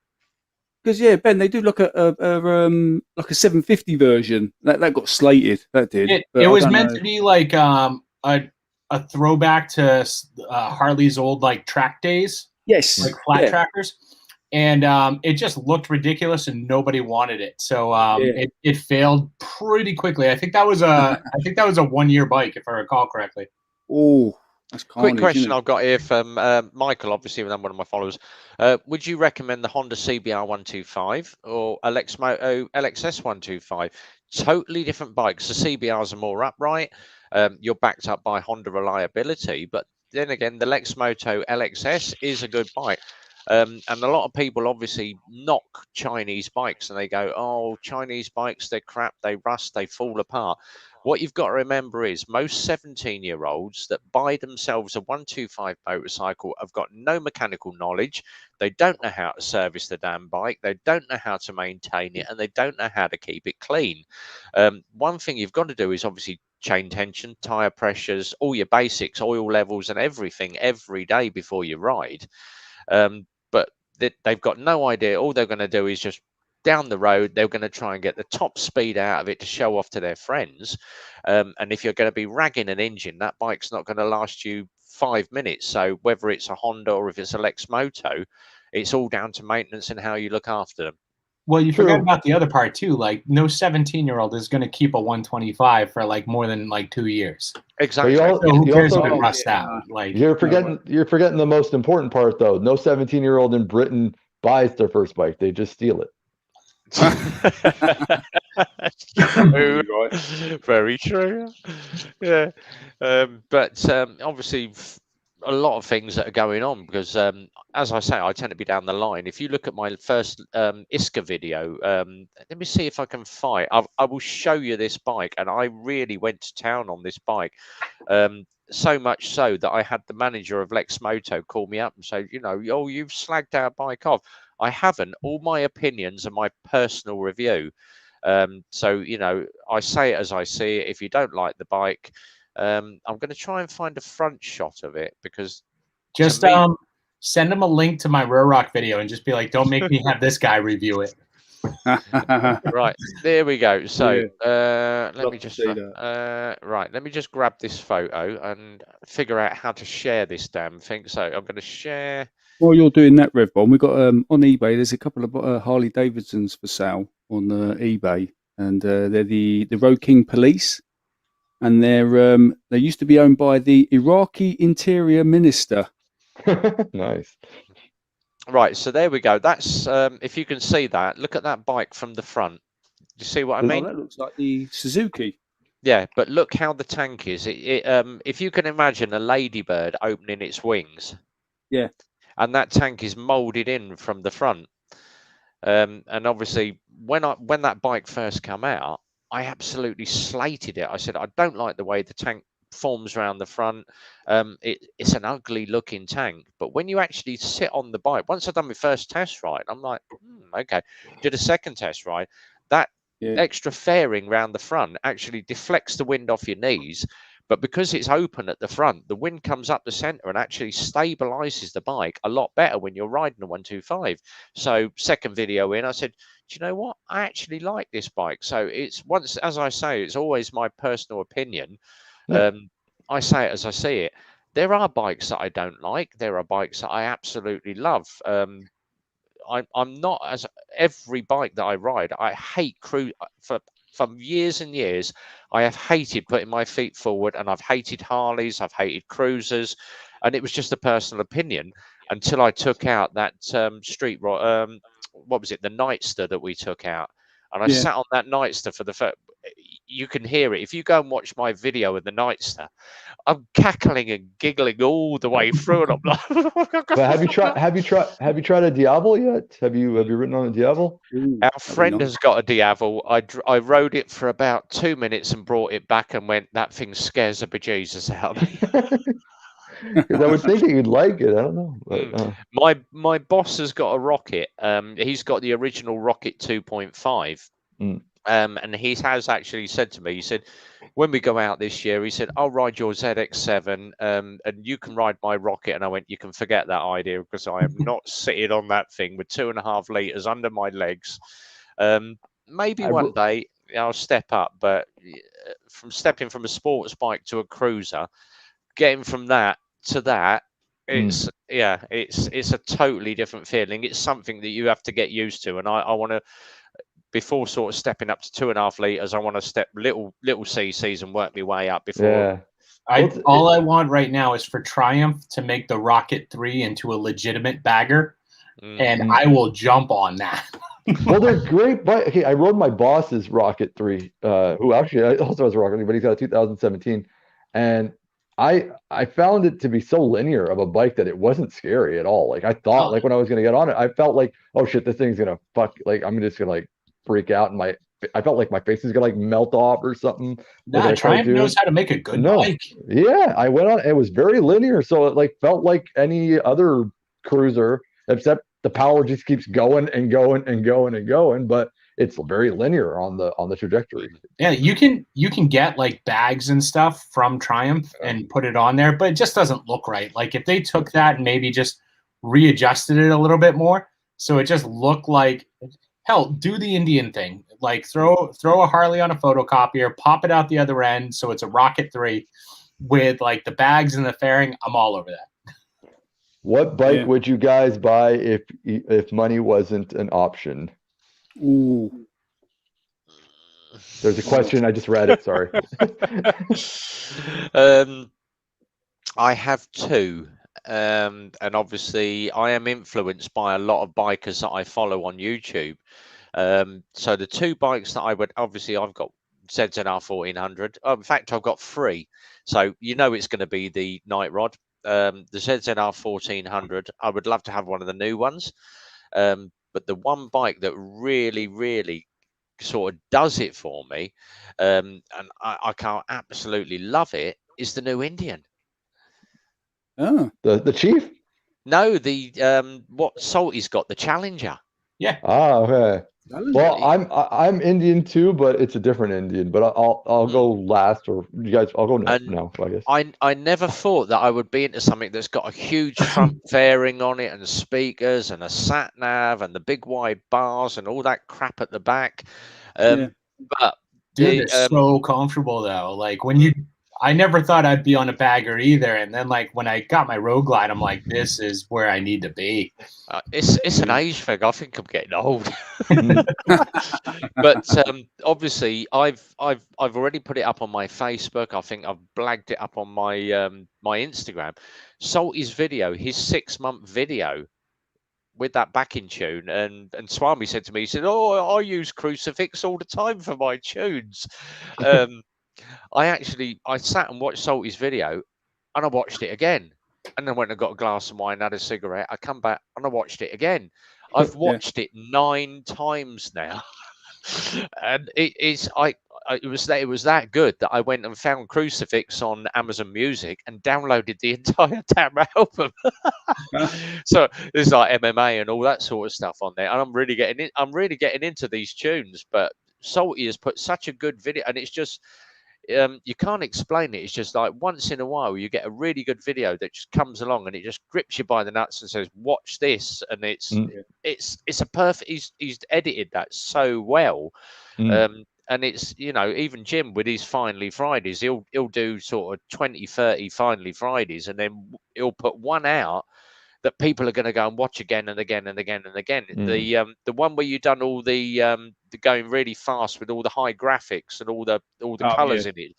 Because Ben, they do like a 750 version that got slated. That did. It was meant to be like a throwback to Harley's old track days. Yes, like flat trackers, and it just looked ridiculous, and nobody wanted it. So it failed pretty quickly. I think that was a 1-year bike, if I recall correctly. Oh, that's carnage. Quick question I've got here from Michael, obviously one of my followers. Would you recommend the Honda CBR 125 or a Lexmoto LXS 125? Totally different bikes. The CBRs are more upright. You're backed up by Honda reliability, but then again, the Lexmoto LXS is a good bike. And a lot of people obviously knock Chinese bikes and they go, oh, Chinese bikes, they're crap, they rust, they fall apart. What you've got to remember is most 17-year-olds that buy themselves a 125 motorcycle have got no mechanical knowledge. They don't know how to service the damn bike. They don't know how to maintain it, and they don't know how to keep it clean. One thing you've got to do is obviously chain tension, tire pressures, all your basics, oil levels and everything every day before you ride. But they've got no idea. All they're going to do is just down the road, they're going to try and get the top speed out of it to show off to their friends. And if you're going to be ragging an engine, that bike's not going to last you 5 minutes. So whether it's a Honda or if it's a Lexmoto, It's all down to maintenance and how you look after them. Well, you True. forgot about the other part too. Like, no 17-year-old is going to keep a 125 for like more than like 2 years. Exactly. But So who you cares if also- it rusts out? Like, you're forgetting the most important part though. No 17-year-old in Britain buys their first bike; they just steal it. True. Right. Very true. Yeah. But obviously, a lot of things that are going on because, as I say, I tend to be down the line. If you look at my first Whisker video, let me see if I can find. I will show you this bike, and I really went to town on this bike. So much so that I had the manager of Lex Moto call me up and say, you know, oh, you've slagged our bike off. I haven't. All my opinions are my personal review. So, you know, I say it as I see it. If you don't like the bike, I'm going to try and find a front shot of it because just to me, send them a link to my Rear Rock video and just be like, don't make me have this guy review it. right, there we go. So let Love me to just see that. right, let me just grab this photo and figure out how to share this damn thing. So I'm going to share. While you're doing that, Rev Bomb, we got on eBay. There's a couple of Harley Davidsons for sale on eBay, and they're the Road King Police, and they used to be owned by the Iraqi Interior Minister. Nice. Right, so there we go. That's if you can see that. Look at that bike from the front. Do you see what I mean? Oh, that looks like the Suzuki. Yeah, but look how the tank is. If you can imagine a ladybird opening its wings. Yeah. And that tank is molded in from the front. And obviously, when that bike first came out, I absolutely slated it. I said, I don't like the way the tank forms around the front. It's an ugly looking tank. But when you actually sit on the bike, once I've done my first test ride, I'm like, okay. Did a second test ride. That extra fairing round the front actually deflects the wind off your knees. But because it's open at the front, the wind comes up the center and actually stabilizes the bike a lot better when you're riding a 125. So second video in, I said, do you know what? I actually like this bike. So as I say, it's always my personal opinion. Yeah. I say it as I see it. There are bikes that I don't like. There are bikes that I absolutely love. I'm not as every bike that I ride. I hate cruise for years and years. I have hated putting my feet forward, and I've hated Harleys. I've hated cruisers, and it was just a personal opinion until I took out that what was it, the Nightster that we took out, and I sat on that Nightster for the first. You can hear it if you go and watch my video of the Nightster. I'm cackling and giggling all the way through, and I'm like, But have you tried a Diablo yet? Have you ridden on a Diablo? Our friend has got a Diablo. I rode it for about 2 minutes and brought it back and went, that thing scares the bejesus out of me. Because I would think that you'd like it. I don't know. But, My boss has got a Rocket. He's got the original Rocket 2.5. And he has actually said to me, he said, when we go out this year, he said, I'll ride your ZX7 and you can ride my Rocket. And I went, you can forget that idea because I am not sitting on that thing with 2.5 litres under my legs. Maybe one day I'll step up, but from stepping from a sports bike to a cruiser, getting from that to that, it's a totally different feeling. It's something that you have to get used to. And I want to, before sort of stepping up to 2.5 litres, I want to step little CCs and work my way up before. Yeah. All I want right now is for Triumph to make the Rocket 3 into a legitimate bagger, and I will jump on that. Well, they're great, but okay, I rode my boss's Rocket 3, who actually also has a Rocket 3, but he's got a 2017, and I found it to be so linear of a bike that it wasn't scary at all. Like I thought, like when I was going to get on it, I felt like, oh shit, this thing's gonna I'm just gonna like freak out, and I felt like my face is gonna like melt off or something. Nah, Triumph knows how to make a good bike. Yeah, I went on. It was very linear, so it like felt like any other cruiser, except the power just keeps going and going and going and going. But it's very linear on the trajectory. Yeah, you can get like bags and stuff from Triumph and put it on there, but it just doesn't look right. Like if they took that and maybe just readjusted it a little bit more, so it just looked like. Hell, do the Indian thing. Like throw a Harley on a photocopier, pop it out the other end, so it's a Rocket 3 with like the bags and the fairing. I'm all over that. What bike Yeah. would you guys buy if money wasn't an option? Ooh. There's a question. I just read it. Sorry. I have two. And obviously, I am influenced by a lot of bikers that I follow on YouTube. So the two bikes that I would obviously, I've got ZZR 1400. In fact, I've got three. So it's going to be the Night Rod, the ZZR 1400. I would love to have one of the new ones. But the one bike that really, really sort of does it for me, and I can't absolutely love it, is the new Indian. Oh. The Chief? No, the what Salty's got, the Challenger. Yeah. Ah, okay. Well, Really? I'm Indian too, but it's a different Indian. But I'll go last, or you guys. I'll go next And now, I guess. I never thought that I would be into something that's got a huge front fairing on it and speakers and a sat nav and the big wide bars and all that crap at the back. Yeah. But Dude, they're so comfortable though. Like I never thought I'd be on a bagger either, and then like when I got my Road Glide, I'm like, this is where I need to be. It's an age thing. I think I'm getting old. But obviously, I've already put it up on my Facebook. I think I've blagged it up on my my Instagram. Salty's video, his 6-month video with that backing tune, and Swami said to me, he said, "Oh, I use Crucifix all the time for my tunes." I sat and watched Salty's video, and I watched it again, and then went and got a glass of wine, had a cigarette. I come back and I watched it again. I've watched it 9 times now, and it was that good that I went and found Crucifix on Amazon Music and downloaded the entire damn album. So there's like MMA and all that sort of stuff on there, and I'm really getting into these tunes. But Salty has put such a good video, and it's just you can't explain it. It's just like once in a while you get a really good video that just comes along and it just grips you by the nuts and says, "Watch this," and it's a perfect. He's edited that so well. And it's, even Jim with his Finally Fridays, he'll do sort of 20, 30 Finally Fridays, and then he'll put one out that people are going to go and watch again and again and again and again. The one where you done all the going really fast with all the high graphics and all the colors in it.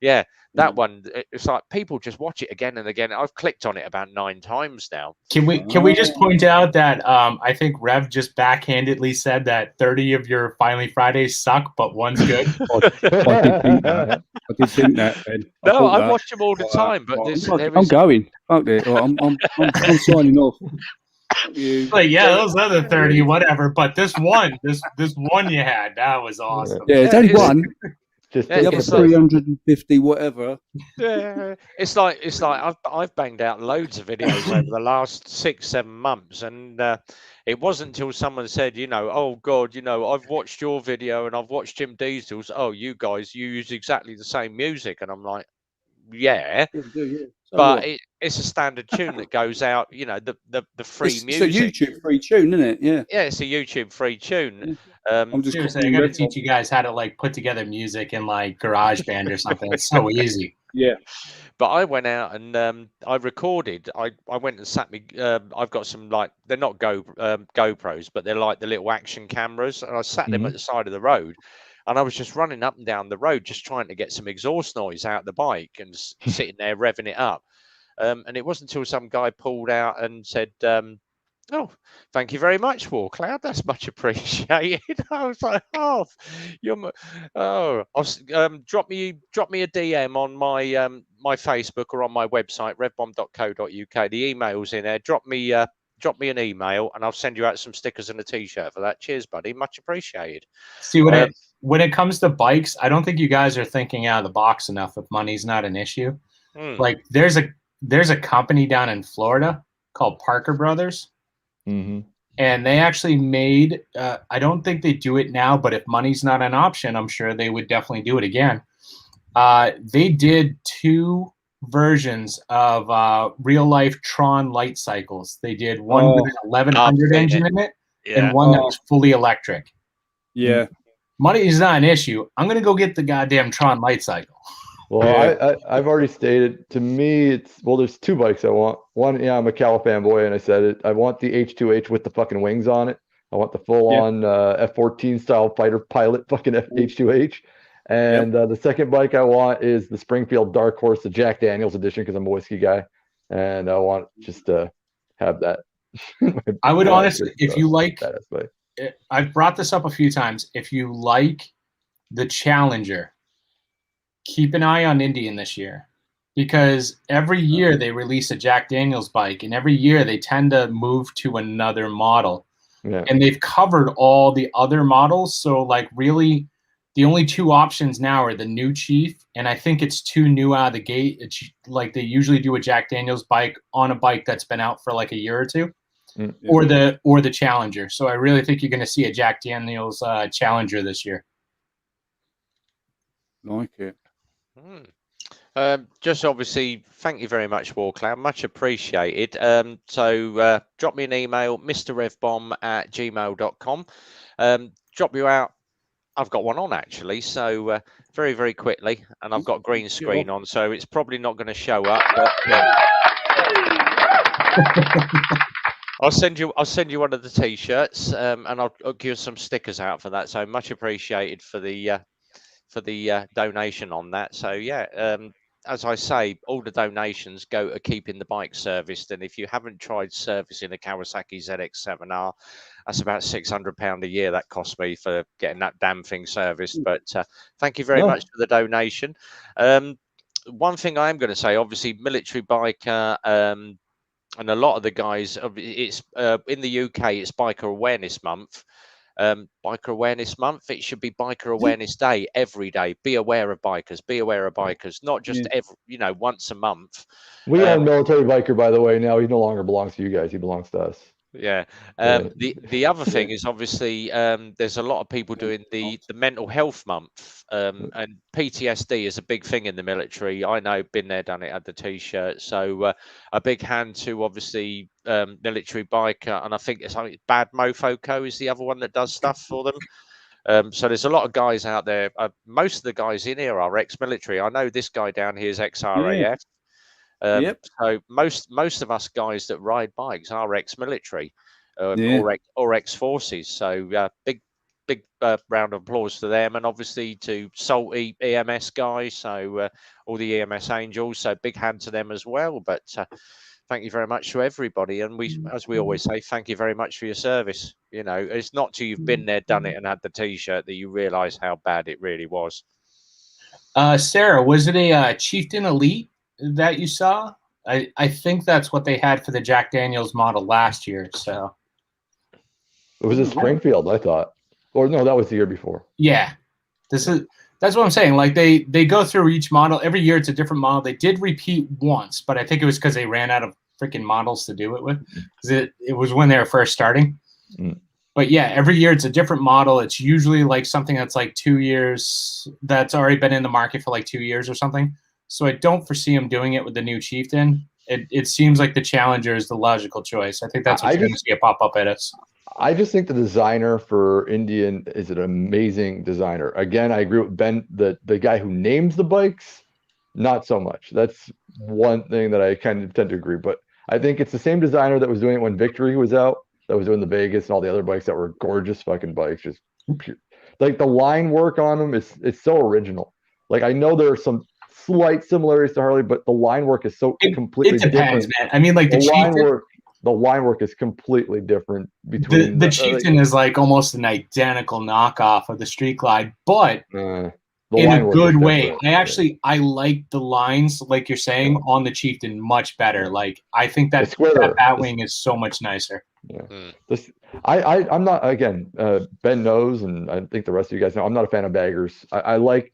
Yeah, that one. It's like people just watch it again and again. I've clicked on it about 9 times now. Can we just point out that I think Rev just backhandedly said that 30 of your Finally Fridays suck, but one's good. I did think that. Ben. No, I watch them all the time, but I'm going. Fuck it. I'm signing off. Like, yeah, those other 30, whatever. But this one you had, that was awesome. Yeah, it's only one. Just the other 350, whatever. Yeah, it's like I've banged out loads of videos over the last 6-7 months, and it wasn't until someone said, "Oh God, I've watched your video and I've watched Jim Diesel's. Oh, you guys, you use exactly the same music," and I'm like, "Yeah." So but it's a standard tune that goes out, the free music. It's a YouTube free tune, isn't it? Yeah. Yeah, it's a YouTube free tune. I'm just seriously, I got to teach you guys how to like put together music in like GarageBand or something. It's so easy. Yeah. But I went out and I recorded. I went and sat me. I've got some they're not GoPros, but they're like the little action cameras, and I sat them at the side of the road. And I was just running up and down the road, just trying to get some exhaust noise out of the bike and sitting there revving it up. And it wasn't until some guy pulled out and said, "Oh, thank you very much, Warcloud. That's much appreciated." I was like, "Oh, drop me a DM on my my Facebook or on my website, revbomb.co.uk. The email's in there. Drop me an email and I'll send you out some stickers and a T-shirt for that. Cheers, buddy. Much appreciated." See, when it comes to bikes, I don't think you guys are thinking out of the box enough if money's not an issue. Like there's a company down in Florida called Parker Brothers. And they actually made, I don't think they do it now, but if money's not an option, I'm sure they would definitely do it again. They did 2 versions of real life Tron light cycles. They did one with an 1100 engine in it and one that was fully electric. Yeah. Money is not an issue. I'm going to go get the goddamn Tron light cycle. Well, I've already stated, to me, there's two bikes I want. One, I'm a Cal fanboy, and I said it. I want the H2H with the fucking wings on it. I want the full-on F-14 style fighter pilot fucking H2H. And the second bike I want is the Springfield Dark Horse, the Jack Daniels edition, because I'm a whiskey guy. And I want just to have that. I would honestly, if you like, I've brought this up a few times. If you like the Challenger, keep an eye on Indian this year, because every year they release a Jack Daniels bike, and every year they tend to move to another model. Yeah. And they've covered all the other models. So like really the only two options now are the new Chief, and I think it's too new out of the gate. It's like they usually do a Jack Daniels bike on a bike that's been out for like a year or two. Or the Challenger. So I really think you're going to see a Jack Daniels Challenger this year. Like it. Just obviously, thank you very much, Warcloud. Much appreciated. So drop me an email, mrrevbomb@gmail.com. Drop you out. I've got one on actually, so very, very quickly, and I've got green screen on, so it's probably not going to show up. But, I'll send you one of the t-shirts, and I'll give some stickers out for that. So much appreciated for the donation on that. So yeah, as I say, all the donations go to keeping the bike serviced. And if you haven't tried servicing a Kawasaki ZX7R, that's about £600 a year that cost me for getting that damn thing serviced. But thank you very much for the donation. One thing I am going to say, obviously, military biker. And a lot of the guys, it's in the UK, it's Biker Awareness Month. Biker Awareness Month, it should be Biker Awareness Day every day. Be aware of bikers. Be aware of bikers. Not just once a month. We are a military biker, by the way. Now he no longer belongs to you guys. He belongs to us. Yeah. The other thing is obviously there's a lot of people doing the mental health month, and PTSD is a big thing in the military. I know, been there, done it, had the t-shirt. So a big hand to obviously military biker, and I think it's Bad Mofo Co is the other one that does stuff for them. So there's a lot of guys out there. Most of the guys in here are ex-military. I know this guy down here is ex-RAF. So most of us guys that ride bikes are ex-military or ex-forces. So big round of applause to them, and obviously to Salty EMS guys. So all the EMS angels. So big hand to them as well. But thank you very much to everybody, and as we always say, thank you very much for your service. You know, it's not till you've been there, done it, and had the t-shirt that you realise how bad it really was. Sarah, was it a Chieftain Elite that you saw? I think that's what they had for the Jack Daniels model last year. So it was a Springfield, I thought, or no, that was the year before. Yeah, that's what I'm saying. Like they go through each model every year. It's a different model. They did repeat once, but I think it was because they ran out of freaking models to do it with. Because it was when they were first starting. But yeah, every year it's a different model. It's usually like something that's like 2 years, that's already been in the market for like 2 years or something. So I don't foresee him doing it with the new Chieftain. It seems like the Challenger is the logical choice. I think that's what you're going to see it pop up at us. I just think the designer for Indian is an amazing designer. Again, I agree with Ben, the guy who names the bikes, not so much. That's one thing that I kind of tend to agree. But I think it's the same designer that was doing it when Victory was out, that was doing the Vegas and all the other bikes that were gorgeous fucking bikes. Just pure. Like the line work on them is so original. Like I know there are some slight similarities to Harley, but the line work is so completely different. Man. I mean, like the line work is completely different between the Chieftain is like almost an identical knockoff of the Street Glide, but in a good way. I like the lines, like you're saying, on the Chieftain much better. Like I think that Batwing is so much nicer. Yeah. I'm not, again, Ben knows, and I think the rest of you guys know, I'm not a fan of baggers. I like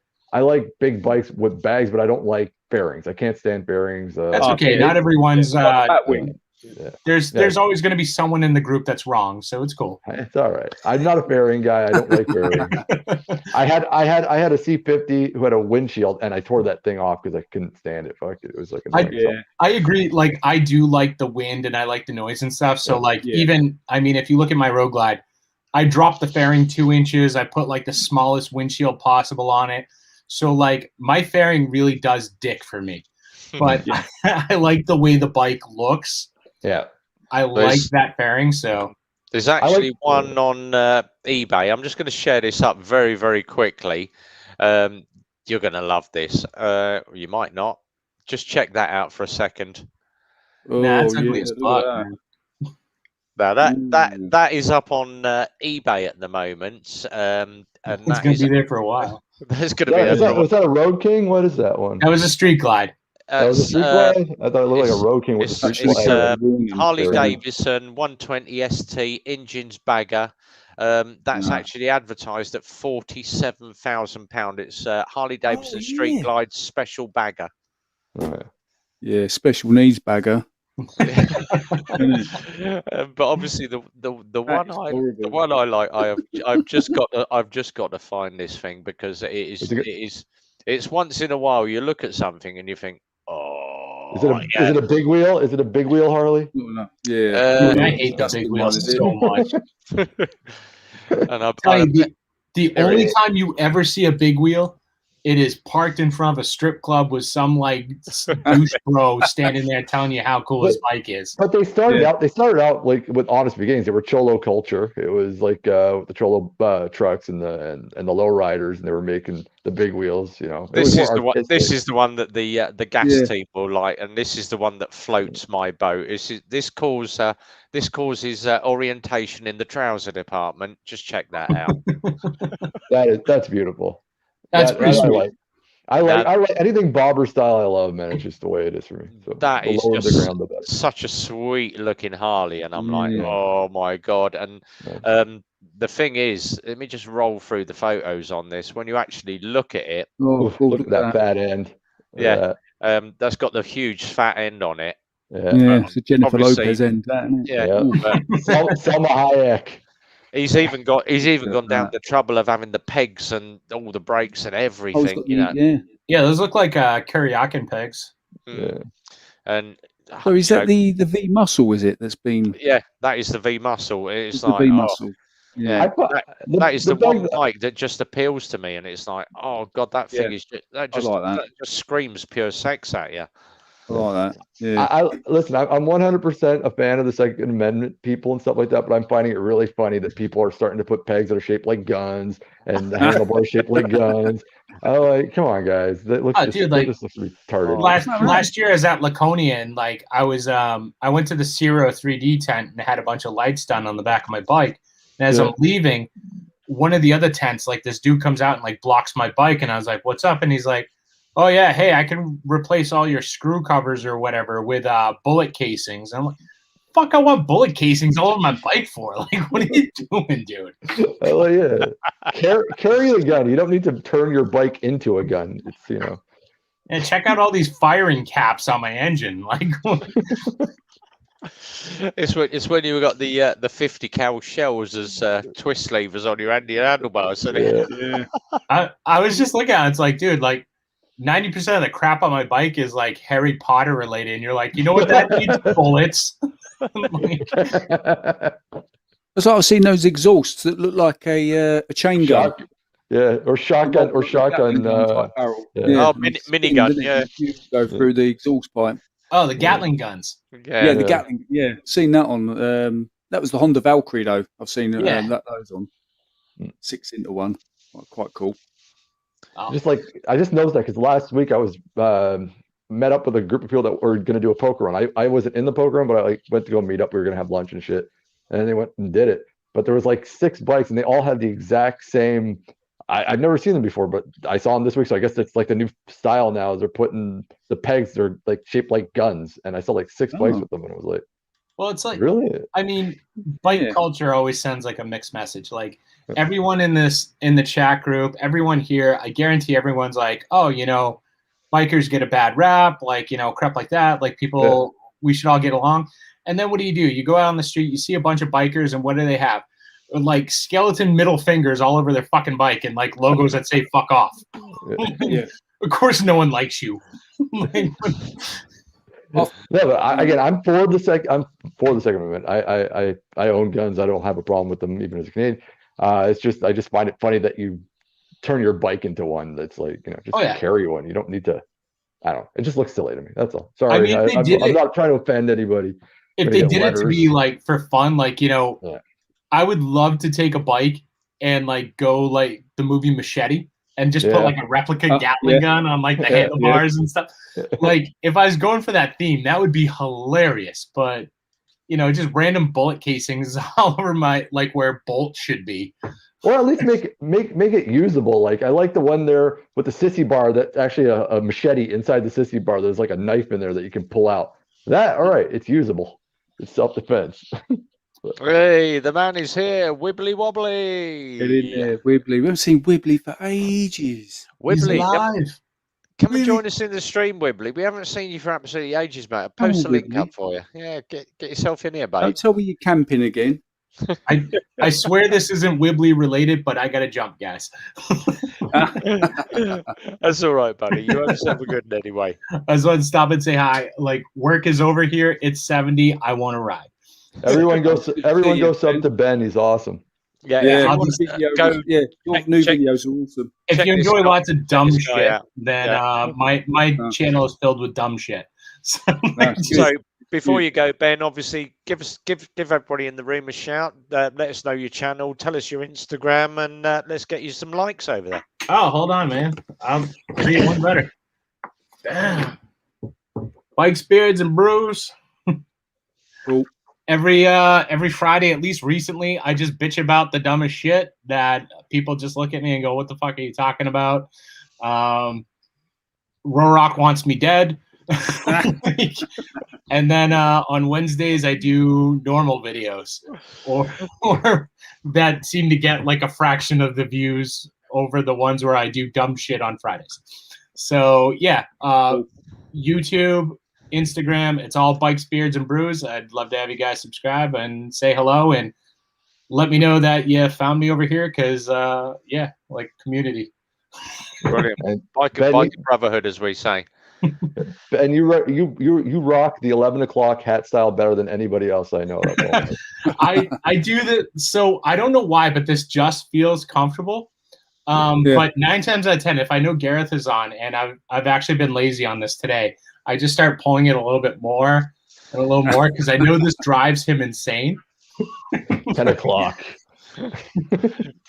big bikes with bags, but I don't like fairings. I can't stand fairings. That's okay. Not everyone's there's always going to be someone in the group that's wrong, so it's cool. It's all right. I'm not a fairing guy. I don't like fairings. I had a C50 who had a windshield, and I tore that thing off because I couldn't stand it. Fuck it. It was like I agree. Like I do like the wind and I like the noise and stuff. So even I mean, if you look at my Road Glide, I dropped the fairing 2 inches. I put like the smallest windshield possible on it. So like my fairing really does dick for me, but Yeah. I like the way the bike looks. Yeah. I like that fairing. So There's actually one on eBay. I'm just going to share this up very, very quickly. You're going to love this. You might not. Just check that out for a second. Oh, that's ugly as look fuck. at Now Ooh. that is up on eBay at the moment, and It's that gonna is be there for a while. there's going to be Was that a Road King? What is that one? That was a street glide. That was a street glide? I thought it looked like a Road King with a street glide. Harley Davidson 120 ST engines bagger. That's actually advertised at £47,000. It's Harley Davidson Street Glide special bagger. Yeah, special needs bagger. But obviously the one I like, I've just got to find this thing because it's once in a while you look at something and you think, oh, is it a big wheel? Is it a big wheel Harley? No. Yeah, I hate the big wheels so much. And the only time you ever see a big wheel, it is parked in front of a strip club with some like douche bro standing there telling you how cool his bike is. But they started out like with honest beginnings. They were cholo culture. It was like the cholo trucks and the low riders, and they were making the big wheels. You know, this is the one that the gas team will like, and this is the one that floats my boat. This causes orientation in the trouser department. Just check that out. That's beautiful. That's pretty sweet. I like anything bobber style. I love, man. It's just the way it is for me. So that is just such a sweet looking Harley, and I'm like, oh my god! And the thing is, let me just roll through the photos on this. When you actually look at it, look at that fat end. That's got the huge fat end on it. Yeah, it's a Jennifer Lopez end. Selma Hayek. He's even gone down the trouble of having the pegs and all the brakes and everything. Yeah, those look like Kuryakin pegs. Yeah. And so is that the V muscle? Is it that's been? Yeah, that is the V muscle. It's like the V muscle. Yeah, that is the one bike that just appeals to me, and it's like, oh god, that thing is that just screams pure sex at you. I like that. Yeah. Listen, I'm 100% a fan of the Second Amendment people and stuff like that, but I'm finding it really funny that people are starting to put pegs that are shaped like guns and the handlebars shaped like guns. I'm like, come on, guys. That looks retarded. Last year I was at Laconia, and like I went to the Zero 3D tent and had a bunch of lights done on the back of my bike. And as I'm leaving, one of the other tents, like this dude comes out and like blocks my bike, and I was like, "What's up?" And he's like, "Oh yeah, hey, I can replace all your screw covers or whatever with bullet casings." And I'm like, "Fuck, I want bullet casings all over my bike for? Like, what are you doing, dude?" Oh yeah, carry the gun. You don't need to turn your bike into a gun. It's And check out all these firing caps on my engine. Like, it's when you got the 50 cal shells as twist levers on your handlebars. So I was just looking at it. It's like, dude, like 90% of the crap on my bike is like Harry Potter related, and you're like, you know what that needs? Bullets. It's like I've seen those exhausts that look like a chain gun. Yeah, or shotgun. Minigun. Yeah, go through the exhaust pipe. Oh, the Gatling guns. Yeah, the Gatling. Yeah, seen that on. That was the Honda Valkyrie though. I've seen those on 6-into-1. Quite cool. I just noticed that because last week I was met up with a group of people that were going to do a poker run. I wasn't in the poker run, but I went to go meet up. We were going to have lunch and shit, and they went and did it. But there was like 6 bikes, and they all had the exact same. I've never seen them before, but I saw them this week, so I guess it's like the new style now. Is they're putting the pegs, they're like shaped like guns, and I saw like 6 bikes with them, and it was like, well, it's like, really? I mean, bike culture always sends like a mixed message. Like everyone in the chat group, everyone here, I guarantee everyone's like, oh, bikers get a bad rap, like crap like that. Like people, we should all get along. And then what do? You go out on the street, you see a bunch of bikers, and what do they have? Like skeleton middle fingers all over their fucking bike and like logos that say "fuck off." Of course, no one likes you. No, but I'm for the Second Amendment. I own guns. I don't have a problem with them, even as a Canadian. It's just I just find it funny that you turn your bike into one that's like, just carry one. You don't need to. I don't know. It just looks silly to me. That's all. Sorry, mean, if they did I'm it- not trying to offend anybody. If they did it to be like for fun, like, Yeah. I would love to take a bike and like go like the movie Machete and just put like a replica Gatling gun on like the handlebars and stuff. Like if I was going for that theme, that would be hilarious. But just random bullet casings all over my like where bolts should be. Or at least make it usable. Like I like the one there with the sissy bar that's actually a machete inside the sissy bar. There's like a knife in there that you can pull out. That all right? It's usable. It's self-defense. Hey, the man is here. Wibbly wobbly. Get in there, Wibbly. We haven't seen Wibbly for ages. He's Wibbly, alive. come and join us in the stream, Wibbly. We haven't seen you for absolutely ages, mate. I'll post a link up for you. Yeah, get yourself in here, babe. Don't tell me you're camping again. I swear this isn't Wibbly related, but I gotta jump, guys. That's all right, buddy. You have yourself a good one anyway. I just want to stop and say hi. Like work is over here. It's 70. I want to ride. Everyone goes up to Ben. He's awesome. Yeah. Your new videos are awesome. If you enjoy lots of dumb shit, out. then my channel is filled with dumb shit. So before you go, Ben, obviously give everybody in the room a shout. Let us know your channel. Tell us your Instagram, and let's get you some likes over there. Oh, hold on, man. I'll be one better. Damn. Bikes, Beards, and Brews. Cool. Every Friday, at least recently, I just bitch about the dumbest shit that people just look at me and go, "What the fuck are you talking about?" Rorock wants me dead. And then on Wednesdays I do normal videos, or that seem to get like a fraction of the views over the ones where I do dumb shit on Fridays. So yeah, YouTube, Instagram, it's all Bikes, Beards, and Brews. I'd love to have you guys subscribe and say hello and let me know that you found me over here because like community. Brilliant. Bike brotherhood, as we say. And you rock the 11 o'clock hat style better than anybody else I know. I do that. So I don't know why, but this just feels comfortable. But 9 times out of 10, if I know Gareth is on, and I've actually been lazy on this today, I just start pulling it a little bit more and a little more because I know this drives him insane. 10 o'clock.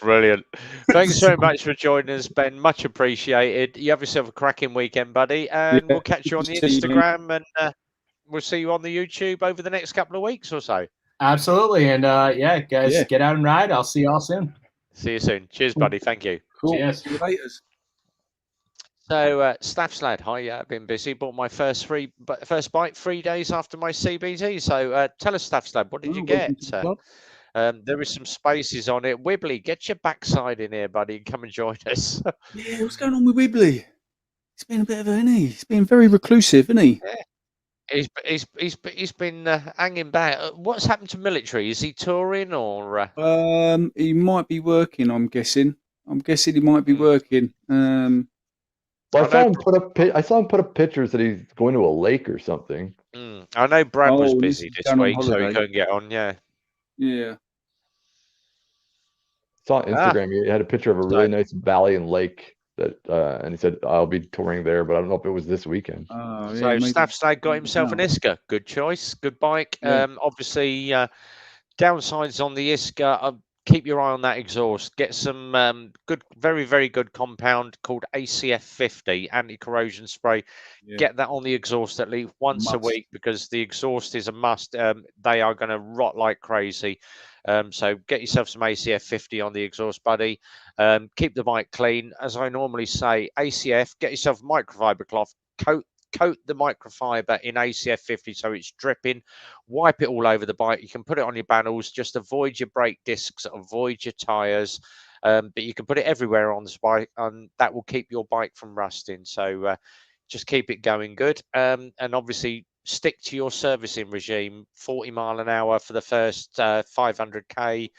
Brilliant. Thanks very much for joining us, Ben. Much appreciated. You have yourself a cracking weekend, buddy, and we'll catch you on the Instagram, and we'll see you on the YouTube over the next couple of weeks or so. Absolutely. And guys, get out and ride. I'll see you all soon. See you soon. Cheers, buddy. Thank you. Cool. Cheers. See you later. So, Staff's lad, hi. I've been busy. Bought my first bike 3 days after my CBT. So, tell us, Staff's lad, what did you get? There is some spaces on it. Wibbly, get your backside in here, buddy, and come and join us. Yeah, what's going on with Wibbly? He's been a bit of he's been very reclusive, isn't he? Yeah. He's been hanging back. What's happened to military? Is he touring or? He might be working. I'm guessing he might be working. Well, I saw him put up pictures that he's going to a lake or something. I know Brad was busy this week, so he couldn't get on. Yeah. Saw on Instagram. He had a picture of a really nice valley and lake that, and he said, "I'll be touring there," but I don't know if it was this weekend. So Staff's lad got himself an Whisker. Good choice. Good bike. Yeah. Obviously, downsides on the Whisker. Keep your eye on that exhaust. Get some good, very, very good compound called ACF 50 anti-corrosion spray. Get that on the exhaust at least once a week because the exhaust is a must. They are going to rot like crazy. So get yourself some ACF 50 on the exhaust, buddy. Keep the bike clean. As I normally say, ACF, get yourself a microfiber cloth, coat the microfiber in ACF 50 so it's dripping. Wipe it all over the bike. You can put it on your panels. Just avoid your brake discs, avoid your tires, but you can put it everywhere on the bike, and that will keep your bike from rusting. So just keep it going good, and obviously stick to your servicing regime. 40 mile an hour for the first 500k.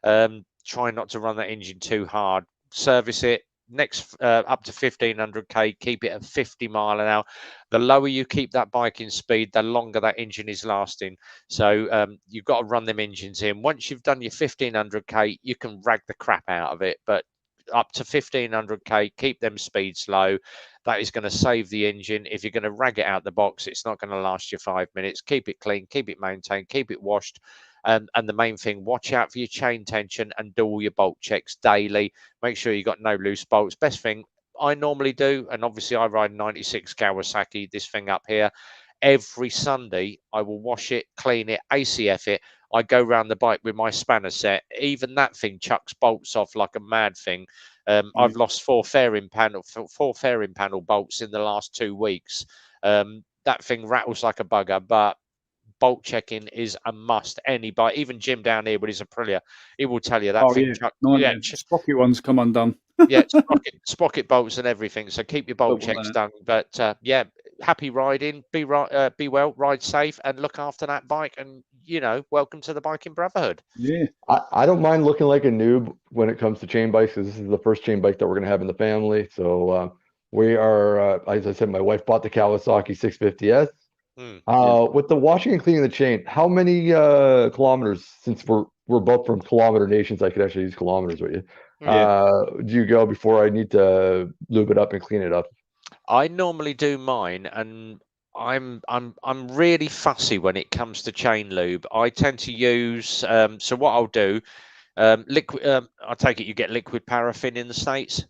Try not to run that engine too hard. Service it. Next up to 1500k, keep it at 50 mile an hour. The lower you keep that bike in speed, the longer that engine is lasting. So you've got to run them engines in. Once you've done your 1500k, you can rag the crap out of it, but up to 1500k. Keep them speeds low. That is going to save the engine. If you're going to rag it out the box, it's not going to last you 5 minutes. Keep it clean, keep it maintained, keep it washed. And the main thing, watch out for your chain tension and do all your bolt checks daily. Make sure you got no loose bolts. Best thing I normally do, and obviously I ride 96 Kawasaki, this thing up here. Every Sunday, I will wash it, clean it, ACF it. I go around the bike with my spanner set. Even that thing chucks bolts off like a mad thing. I've lost four fairing panel bolts in the last 2 weeks. That thing rattles like a bugger, but bolt checking is a must. Any bike, even Jim down here, but he's a Aprilia, he will tell you that thing. Sprocket ones come undone. Yeah, sprocket bolts and everything. So keep your bolt checks done. But yeah, happy riding. Be well, ride safe, and look after that bike. And welcome to the biking brotherhood. Yeah, I don't mind looking like a noob when it comes to chain bikes, because this is the first chain bike that we're going to have in the family. So we are, as I said, my wife bought the Kawasaki 650S. With the washing and cleaning the chain, how many kilometers, since we're both from kilometer nations, I could actually use kilometers with you. Do you go before I need to lube it up and clean it up? I normally do mine, and I'm really fussy when it comes to chain lube. I tend to use so what I'll do, liquid. I take it you get liquid paraffin in the States.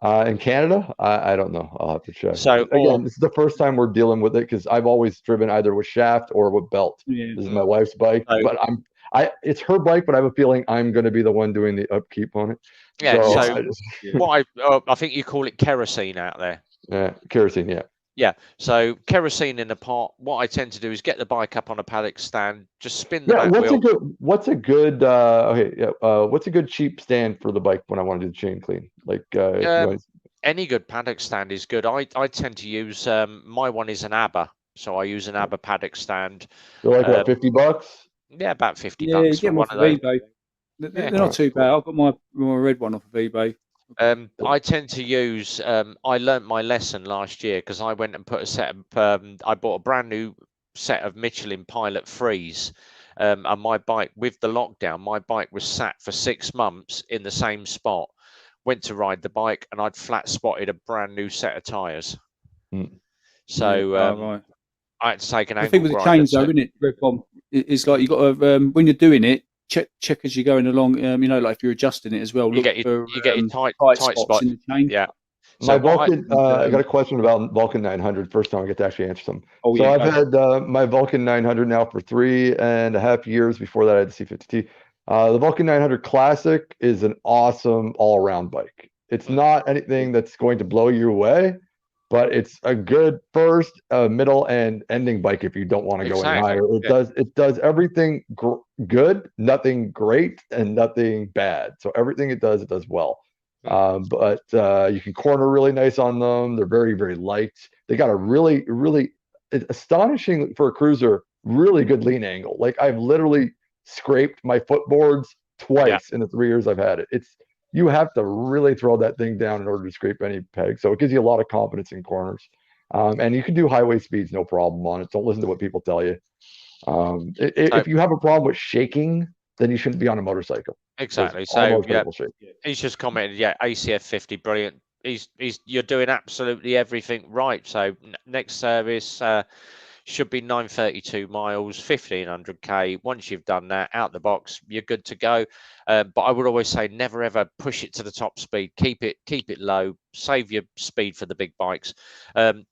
In Canada, I don't know. I'll have to check. So again, this is the first time we're dealing with it, because I've always driven either with shaft or with belt. This is my wife's bike, but it's her bike, but I have a feeling I'm going to be the one doing the upkeep on it. Yeah. I think you call it kerosene out there. Yeah, kerosene. Yeah. Yeah. So kerosene in a pot. What I tend to do is get the bike up on a paddock stand, just spin the back wheel. What's a good cheap stand for the bike when I want to do the chain clean? Like any good paddock stand is good. I tend to use my one is an ABBA, so I use an ABBA paddock stand. They're like what, $50? Yeah, about $50 you for get one off of eBay. They're not too bad. I've got my red one off of eBay. I tend to use. I learnt my lesson last year, because I went and put a set of. I bought a brand new set of Michelin Pilot Freeze, and my bike, with the lockdown, my bike was sat for 6 months in the same spot. Went to ride the bike, and I'd flat spotted a brand new set of tyres. So I had to take an angle. The thing with the chains, though, isn't it? It's like you got to when you're doing it, check as you're going along. Like if you're adjusting it as well. You get your tight spots in the chain. Yeah. So my Vulcan, I got a question about Vulcan 900. First time I get to actually answer some. I've had my Vulcan 900 now for 3.5 years. Before that, I had the C50T. The Vulcan 900 Classic is an awesome all-around bike. It's not anything that's going to blow you away, but it's a good first, middle, and ending bike if you don't want to go any higher. It does everything good, nothing great, and nothing bad. So everything it does well. But you can corner really nice on them. They're very, very light. They got a really, really astonishing for a cruiser, really good lean angle. Like I've literally scraped my footboards twice in the 3 years I've had it. You have to really throw that thing down in order to scrape any peg. So it gives you a lot of confidence in corners. And you can do highway speeds, no problem on it. Don't listen to what people tell you. If you have a problem with shaking, then you shouldn't be on a motorcycle. Exactly. So he's just commented, ACF 50, brilliant. You're doing absolutely everything right. So next service should be 932 miles, 1500k. Once you've done that, out the box, you're good to go. But I would always say never ever push it to the top speed. Keep it low. Save your speed for the big bikes.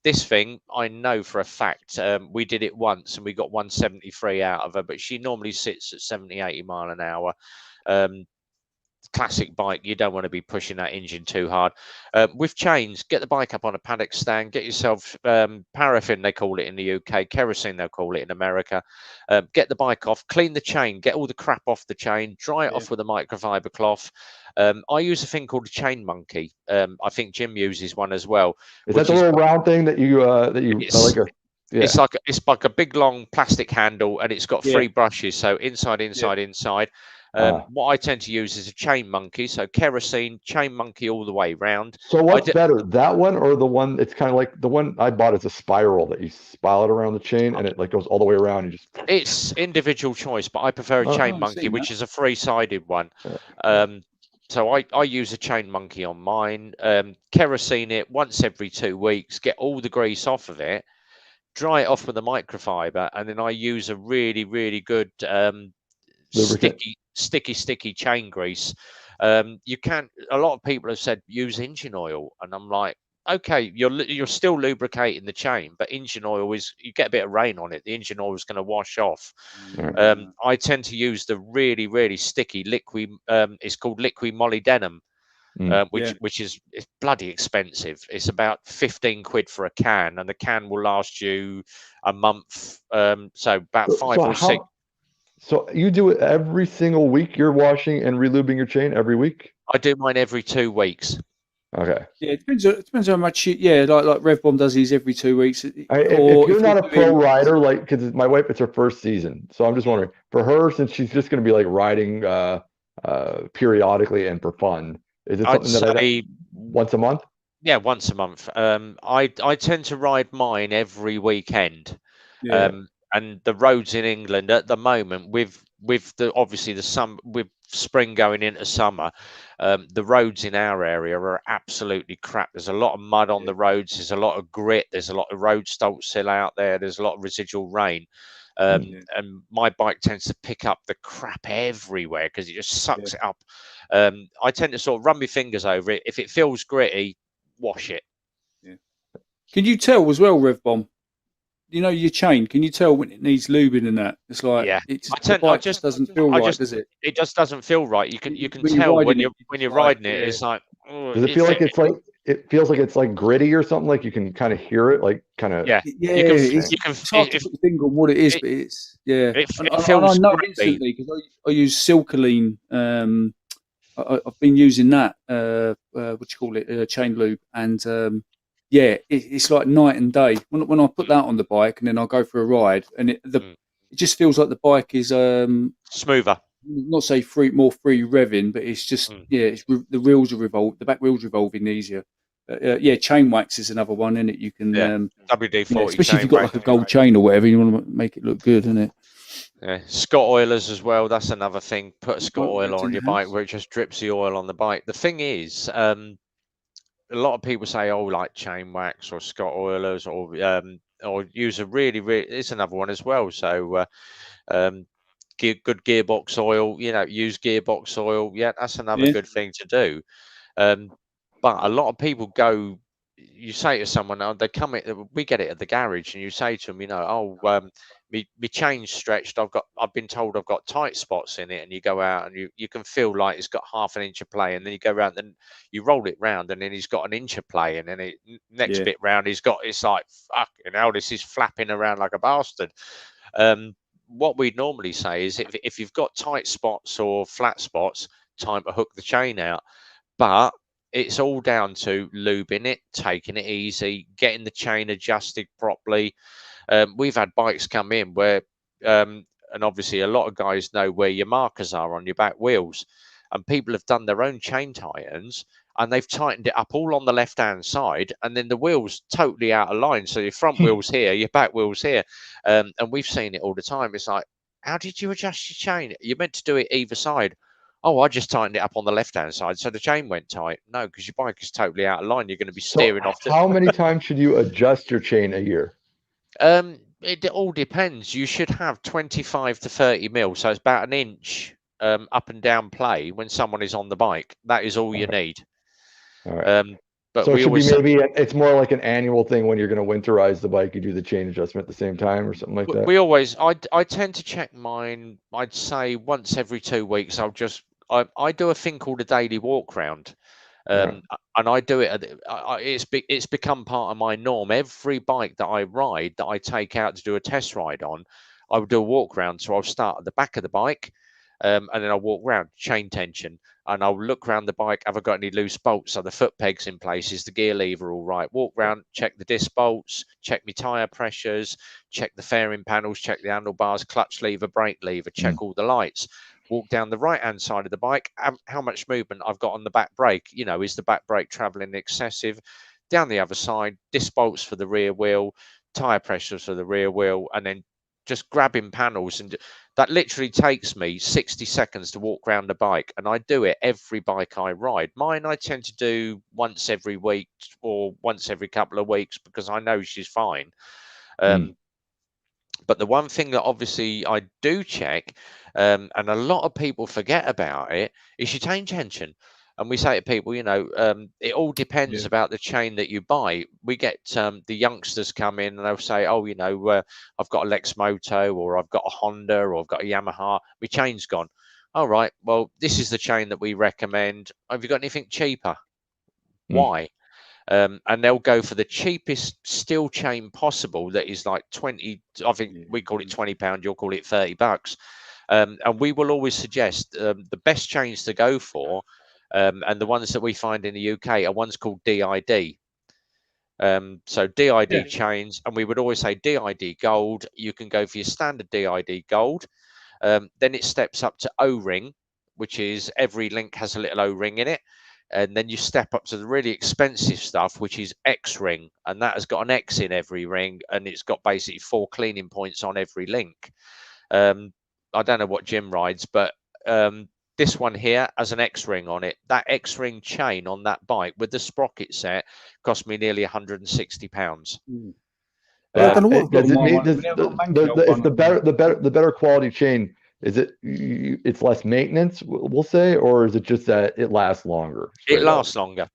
This thing, I know for a fact, we did it once and we got 173 out of her, but she normally sits at 70-80 mile an hour. Classic bike, you don't want to be pushing that engine too hard. With chains, get the bike up on a paddock stand, get yourself paraffin, they call it in the UK, kerosene they'll call it in America. Get the bike off, clean the chain, get all the crap off the chain, dry it off with a microfiber cloth. I use a thing called a chain monkey. I think Jim uses one as well. Is that the little round thing that you it's like a big long plastic handle, and it's got 3 brushes, so inside. What I tend to use is a chain monkey, so kerosene, chain monkey all the way round. So what's better, that one or the one? It's kind of like the one I bought is a spiral that you spiral it around the chain and it like goes all the way around. And just it's individual choice, but I prefer a chain monkey, which is a 3-sided one. So I use a Chain Monkey on mine, kerosene it once every 2 weeks, get all the grease off of it, dry it off with a microfiber, and then I use a really, really good Lubricant. sticky chain grease. You can. A lot of people have said use engine oil, and I'm like, okay, you're still lubricating the chain, but engine oil is, you get a bit of rain on it, the engine oil is going to wash off. I tend to use the really, really sticky liquid. It's called liquid molybdenum. Which is, it's bloody expensive. It's about 15 quid for a can, and the can will last you a month. So about five or six. So you do it every single week? You're washing and relubing your chain every week? I do mine every 2 weeks. Okay. Yeah, it depends how much. Like Rev Bomb does his every 2 weeks. If you're not a pro rider, like, because my wife, it's her first season, so I'm just wondering, for her, since she's just going to be like riding periodically and for fun, is it something that I once a month? Yeah, once a month. I tend to ride mine every weekend. And the roads in England at the moment, with the obviously with spring going into summer, the roads in our area are absolutely crap. There's a lot of mud on the roads. There's a lot of grit. There's a lot of road salt still out there. There's a lot of residual rain. And my bike tends to pick up the crap everywhere because it just sucks it up. I tend to sort of run my fingers over it. If it feels gritty, wash it. Can you tell as well, Rev Bomb? You know your chain. Can you tell when it needs lubing and that? It's like the bike just doesn't feel right, does it? It just doesn't feel right. You can tell when you're riding it. It's like, does it feel like it's like, it feels like it's like gritty or something? Like you can kind of hear it, like kind of. Yeah. It's hard to put your finger on what it is, but it's It feels. I know instantly because I use Silcoline. I've been using that. What you call it? Chain lube and. It's like night and day. When I put that on the bike and then I go for a ride, and it just feels like the bike is smoother. Not say more free revving, but it's just the wheels are the back wheels revolving easier. Chain wax is another one, isn't it? You can WD-40, especially if you've got like a gold chain or whatever. You want to make it look good, isn't it? Yeah, Scott oilers as well. That's another thing. Put a Scott oil on your bike where it just drips the oil on the bike. The thing is, a lot of people say, oh, like chain wax or Scott oilers, or use a really, it's another one as well. So good gearbox oil, use gearbox oil. Yeah, that's another good thing to do. But a lot of people go, you say to someone, they come in, we get it at the garage, and you say to them, my chain's stretched. I've been told I've got tight spots in it, and you go out and you can feel like it's got half an inch of play, and then you go around and you roll it round, and then he's got an inch of play, and then next bit round it's like, fuck, this is flapping around like a bastard. What we normally say is if you've got tight spots or flat spots, time to hook the chain out. But it's all down to lubing it, taking it easy, getting the chain adjusted properly. We've had bikes come in where, and obviously a lot of guys know where your markers are on your back wheels, and people have done their own chain tie-ins and they've tightened it up all on the left-hand side, and then the wheel's totally out of line. So your front wheel's here, your back wheel's here, and we've seen it all the time. It's like, how did you adjust your chain? You're meant to do it either side. Oh, I just tightened it up on the left-hand side, so the chain went tight. No, because your bike is totally out of line. You're going to be steering off. How many times should you adjust your chain a year? It all depends. You should have 25 to 30 mil, so it's about an inch up and down play when someone is on the bike. That is all you need. All right. But so it should be maybe it's more like an annual thing. When you're going to winterize the bike, you do the chain adjustment at the same time or something like that. I tend to check mine. I'd say once every 2 weeks. I do a thing called a daily walk round. And I do it. It's become part of my norm. Every bike that I ride, that I take out to do a test ride on, I would do a walk round. So I'll start at the back of the bike, and then I'll walk round, chain tension, and I'll look around the bike. Have I got any loose bolts? Are the foot pegs in place? Is the gear lever all right? Walk round, check the disc bolts, check my tyre pressures, check the fairing panels, check the handlebars, clutch lever, brake lever, check all the lights. Walk down the right-hand side of the bike, how much movement I've got on the back brake. Is the back brake traveling excessive? Down the other side, disc bolts for the rear wheel, tyre pressures for the rear wheel, and then just grabbing panels. And That literally takes me 60 seconds to walk around the bike, and I do it every bike I ride. Mine I tend to do once every week or once every couple of weeks because I know she's fine. But the one thing that obviously I do check, and a lot of people forget about it, is your chain tension. And we say to people, it all depends about the chain that you buy. We get the youngsters come in and they'll say, oh, I've got a Lex Moto, or I've got a Honda, or I've got a Yamaha. My chain's gone. All right, well, this is the chain that we recommend. Have you got anything cheaper? Why? And they'll go for the cheapest steel chain possible that is like 20, I think we call it £20, you'll call it $30. And we will always suggest the best chains to go for, and the ones that we find in the UK are ones called DID. So DID chains, and we would always say DID gold. You can go for your standard DID gold. Then it steps up to O-ring, which is every link has a little O-ring in it. And then you step up to the really expensive stuff, which is X ring, and that has got an X in every ring, and it's got basically 4 cleaning points on every link. I don't know what Jim rides, but this one here has an X ring on it. That X ring chain on that bike with the sprocket set cost me nearly £160. I don't know what Does it mean it's the better quality chain? Is it it's less maintenance, we'll say, or is it just that it lasts longer? It lasts longer,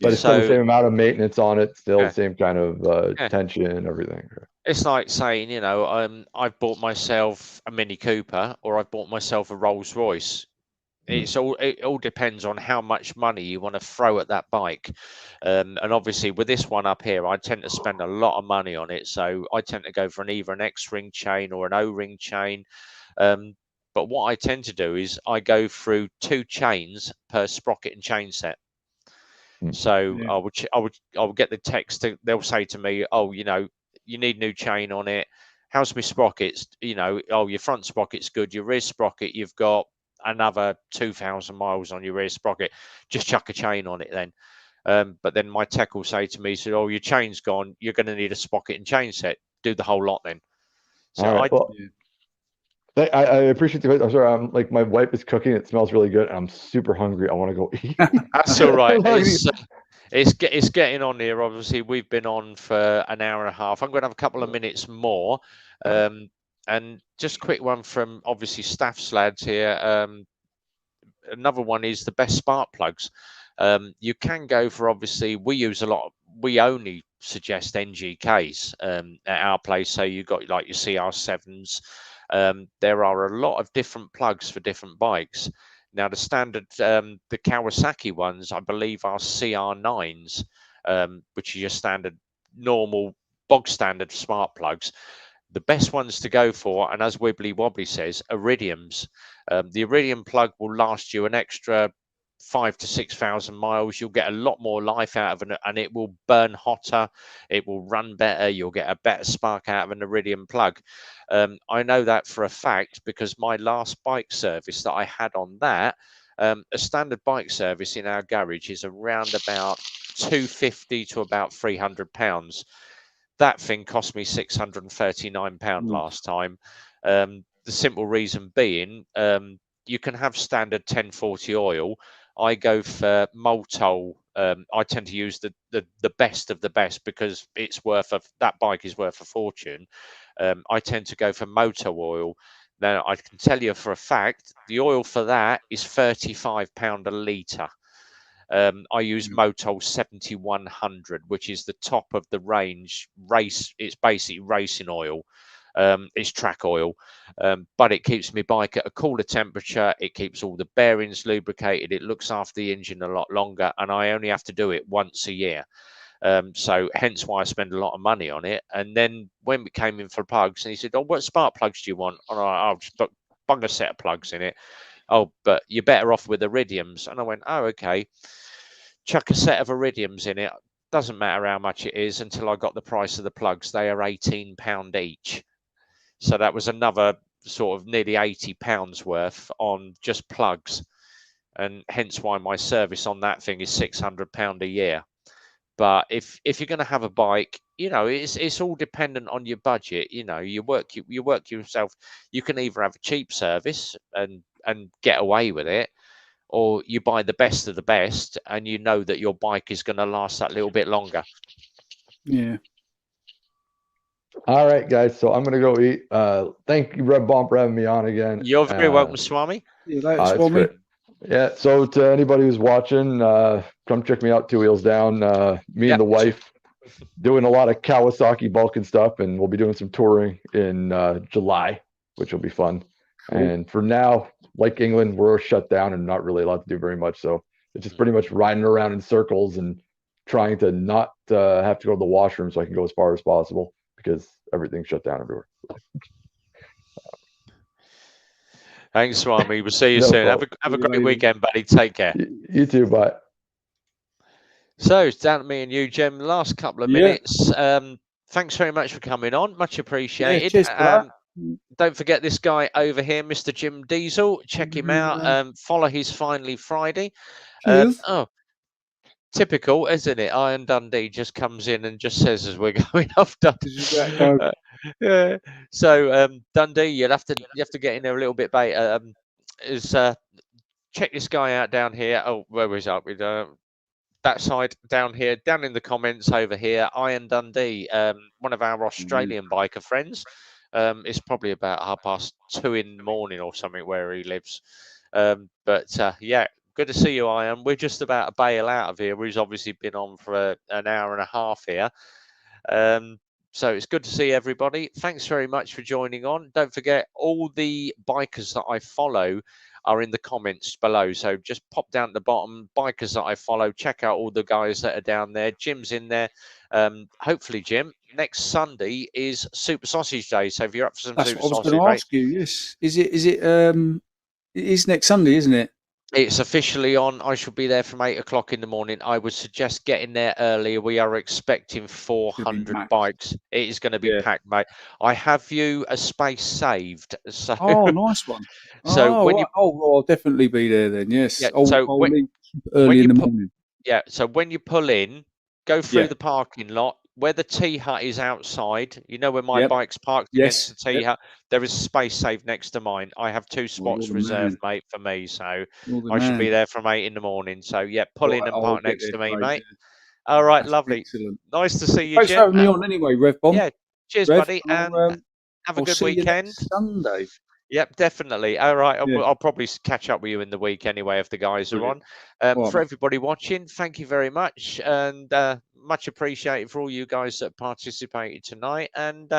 but it's still the same amount of maintenance on it, still the same kind of tension and everything. It's like saying, I've bought myself a Mini Cooper, or I've bought myself a Rolls Royce. It all depends on how much money you want to throw at that bike. And obviously with this one up here, I tend to spend a lot of money on it. So I tend to go for either an X-ring chain or an O-ring chain. But what I tend to do is I go through 2 chains per sprocket and chain set. So I would get the text. They'll say to me, oh, you need new chain on it. How's my sprockets? Oh, your front sprocket's good. Your rear sprocket, you've got another 2,000 miles on your rear sprocket. Just chuck a chain on it then. But then my tech will say to me, so, oh, your chain's gone. You're going to need a sprocket and chain set. Do the whole lot then. So I appreciate the. I'm sorry. I'm like, my wife is cooking. It smells really good. And I'm super hungry. I want to go eat. That's all right. It's getting on here. Obviously, we've been on for an hour and a half. I'm going to have a couple of minutes more. And just quick one from obviously Staff's lads here. Another one is the best spark plugs. You can go for, obviously, we only suggest NGKs at our place. So you've got like your CR7s. There are a lot of different plugs for different bikes. Now, the standard, the Kawasaki ones, I believe, are CR9s, which are your standard, normal, bog standard smart plugs. The best ones to go for, and as Wibbly Wobbly says, iridiums. The iridium plug will last you an extra 5,000 to 6,000 miles. You'll get a lot more life out of it, and it will burn hotter. It will run better. You'll get a better spark out of an iridium plug. I know that for a fact because my last bike service that I had on that, a standard bike service in our garage is around about £250 to about £300. That thing cost me £639 last time. The simple reason being, you can have standard 1040 oil. I go for Moltol. I tend to use the best of the best because that bike is worth a fortune. I tend to go for motor oil. Now, I can tell you for a fact, the oil for that is £35 a litre. I use Motol 7100, which is the top of the range race. It's basically racing oil. It's track oil, but it keeps my bike at a cooler temperature. It keeps all the bearings lubricated. It looks after the engine a lot longer, and I only have to do it once a year. So hence why I spend a lot of money on it. And then when we came in for plugs, and he said, "Oh, what spark plugs do you want?" And I'll just bung a set of plugs in it. Oh, but you're better off with iridiums. And I went, oh, okay. Chuck a set of iridiums in it. Doesn't matter how much it is until I got the price of the plugs. They are £18 each. So that was another sort of nearly £80 worth on just plugs. And hence why my service on that thing is £600 a year. But if you're going to have a bike, you know, it's all dependent on your budget. You know, you work yourself. You can either have a cheap service and get away with it, or you buy the best of the best, and you know that your bike is going to last that little bit longer. Yeah. All right, guys. So I'm gonna go eat. Thank you, Red Bomb, for having me on again. You're very welcome, Swami. See you later, That's Swami. great. Yeah. So to anybody who's watching, come check me out. Two Wheels Down. Me and the wife doing a lot of Kawasaki Balkan stuff, and we'll be doing some touring in July, which will be fun. Cool. And for now, like England, we're shut down and not really allowed to do very much. So it's just pretty much riding around in circles and trying to not have to go to the washroom so I can go as far as possible because everything's shut down everywhere. Thanks, Swami. We'll see you No soon. problem. Have a great weekend, buddy. Take care. You too. Bye. So it's down to me and you, Jem. The last couple of minutes. Thanks very much for coming on. Much appreciated. cheers for that. Don't forget this guy over here, Mr. Jim Diesel. Check him out. Follow his Finally Friday. Oh, typical, isn't it? Iron Dundee just comes in and just says as we're going off Dundee. Yeah. So Dundee, you have to get in there a little bit later. Check this guy out down here. Oh, where was up? That side down here, down in the comments over here. Iron Dundee, one of our Australian biker friends. It's probably about 2:30 in the morning or something where he lives. Yeah, good to see you, Iron. We're just about to bail out of here. We've obviously been on for an hour and a half here. So it's good to see everybody. Thanks very much for joining on. Don't forget, all the bikers that I follow are in the comments below. So just pop down to the bottom, bikers that I follow. Check out all the guys that are down there. Jim's in there. Hopefully, Jim, next Sunday is Super Sausage Day. So if you're up for some Super Sausage, I was going to ask you. Yes, is it? It is next Sunday, isn't it? It's officially on. I shall be there from 8 o'clock in the morning. I would suggest getting there earlier. We are expecting 400 bikes. It is going to be packed, mate. I have you a space saved. So, nice one. So when I'll definitely be there then. Yes. Yeah, I'll leave early in the morning. Yeah. So when you pull in, go through the parking lot. Where the tea hut is outside, you know where my bike's parked against the tea hut, there is space saved next to mine. I have 2 spots reserved, mate, for me. So I should be there from 8 in the morning. So yeah, pull in and park next to me, mate. All right, lovely. Excellent. Nice to see you, Thanks Jim. for having me on anyway, Rev Bomb. Yeah, cheers, Rev, buddy, and have a good weekend. You next Sunday. Yep, definitely. All right, I'll probably catch up with you in the week anyway if the guys are on. For everybody watching, thank you very much, and much appreciated for all you guys that participated tonight. And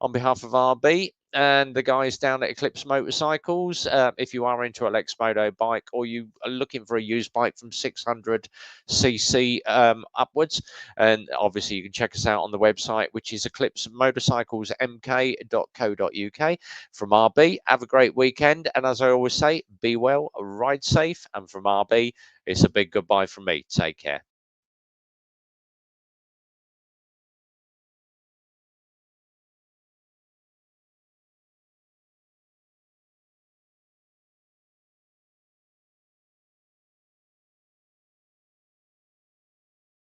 on behalf of RB and the guys down at Eclipse Motorcycles, if you are into a Lex Moto bike or you are looking for a used bike from 600cc upwards, and obviously you can check us out on the website, which is eclipsemotorcyclesmk.co.uk. From RB, have a great weekend, and as I always say, be well, ride safe, and from RB, it's a big goodbye from me. Take care.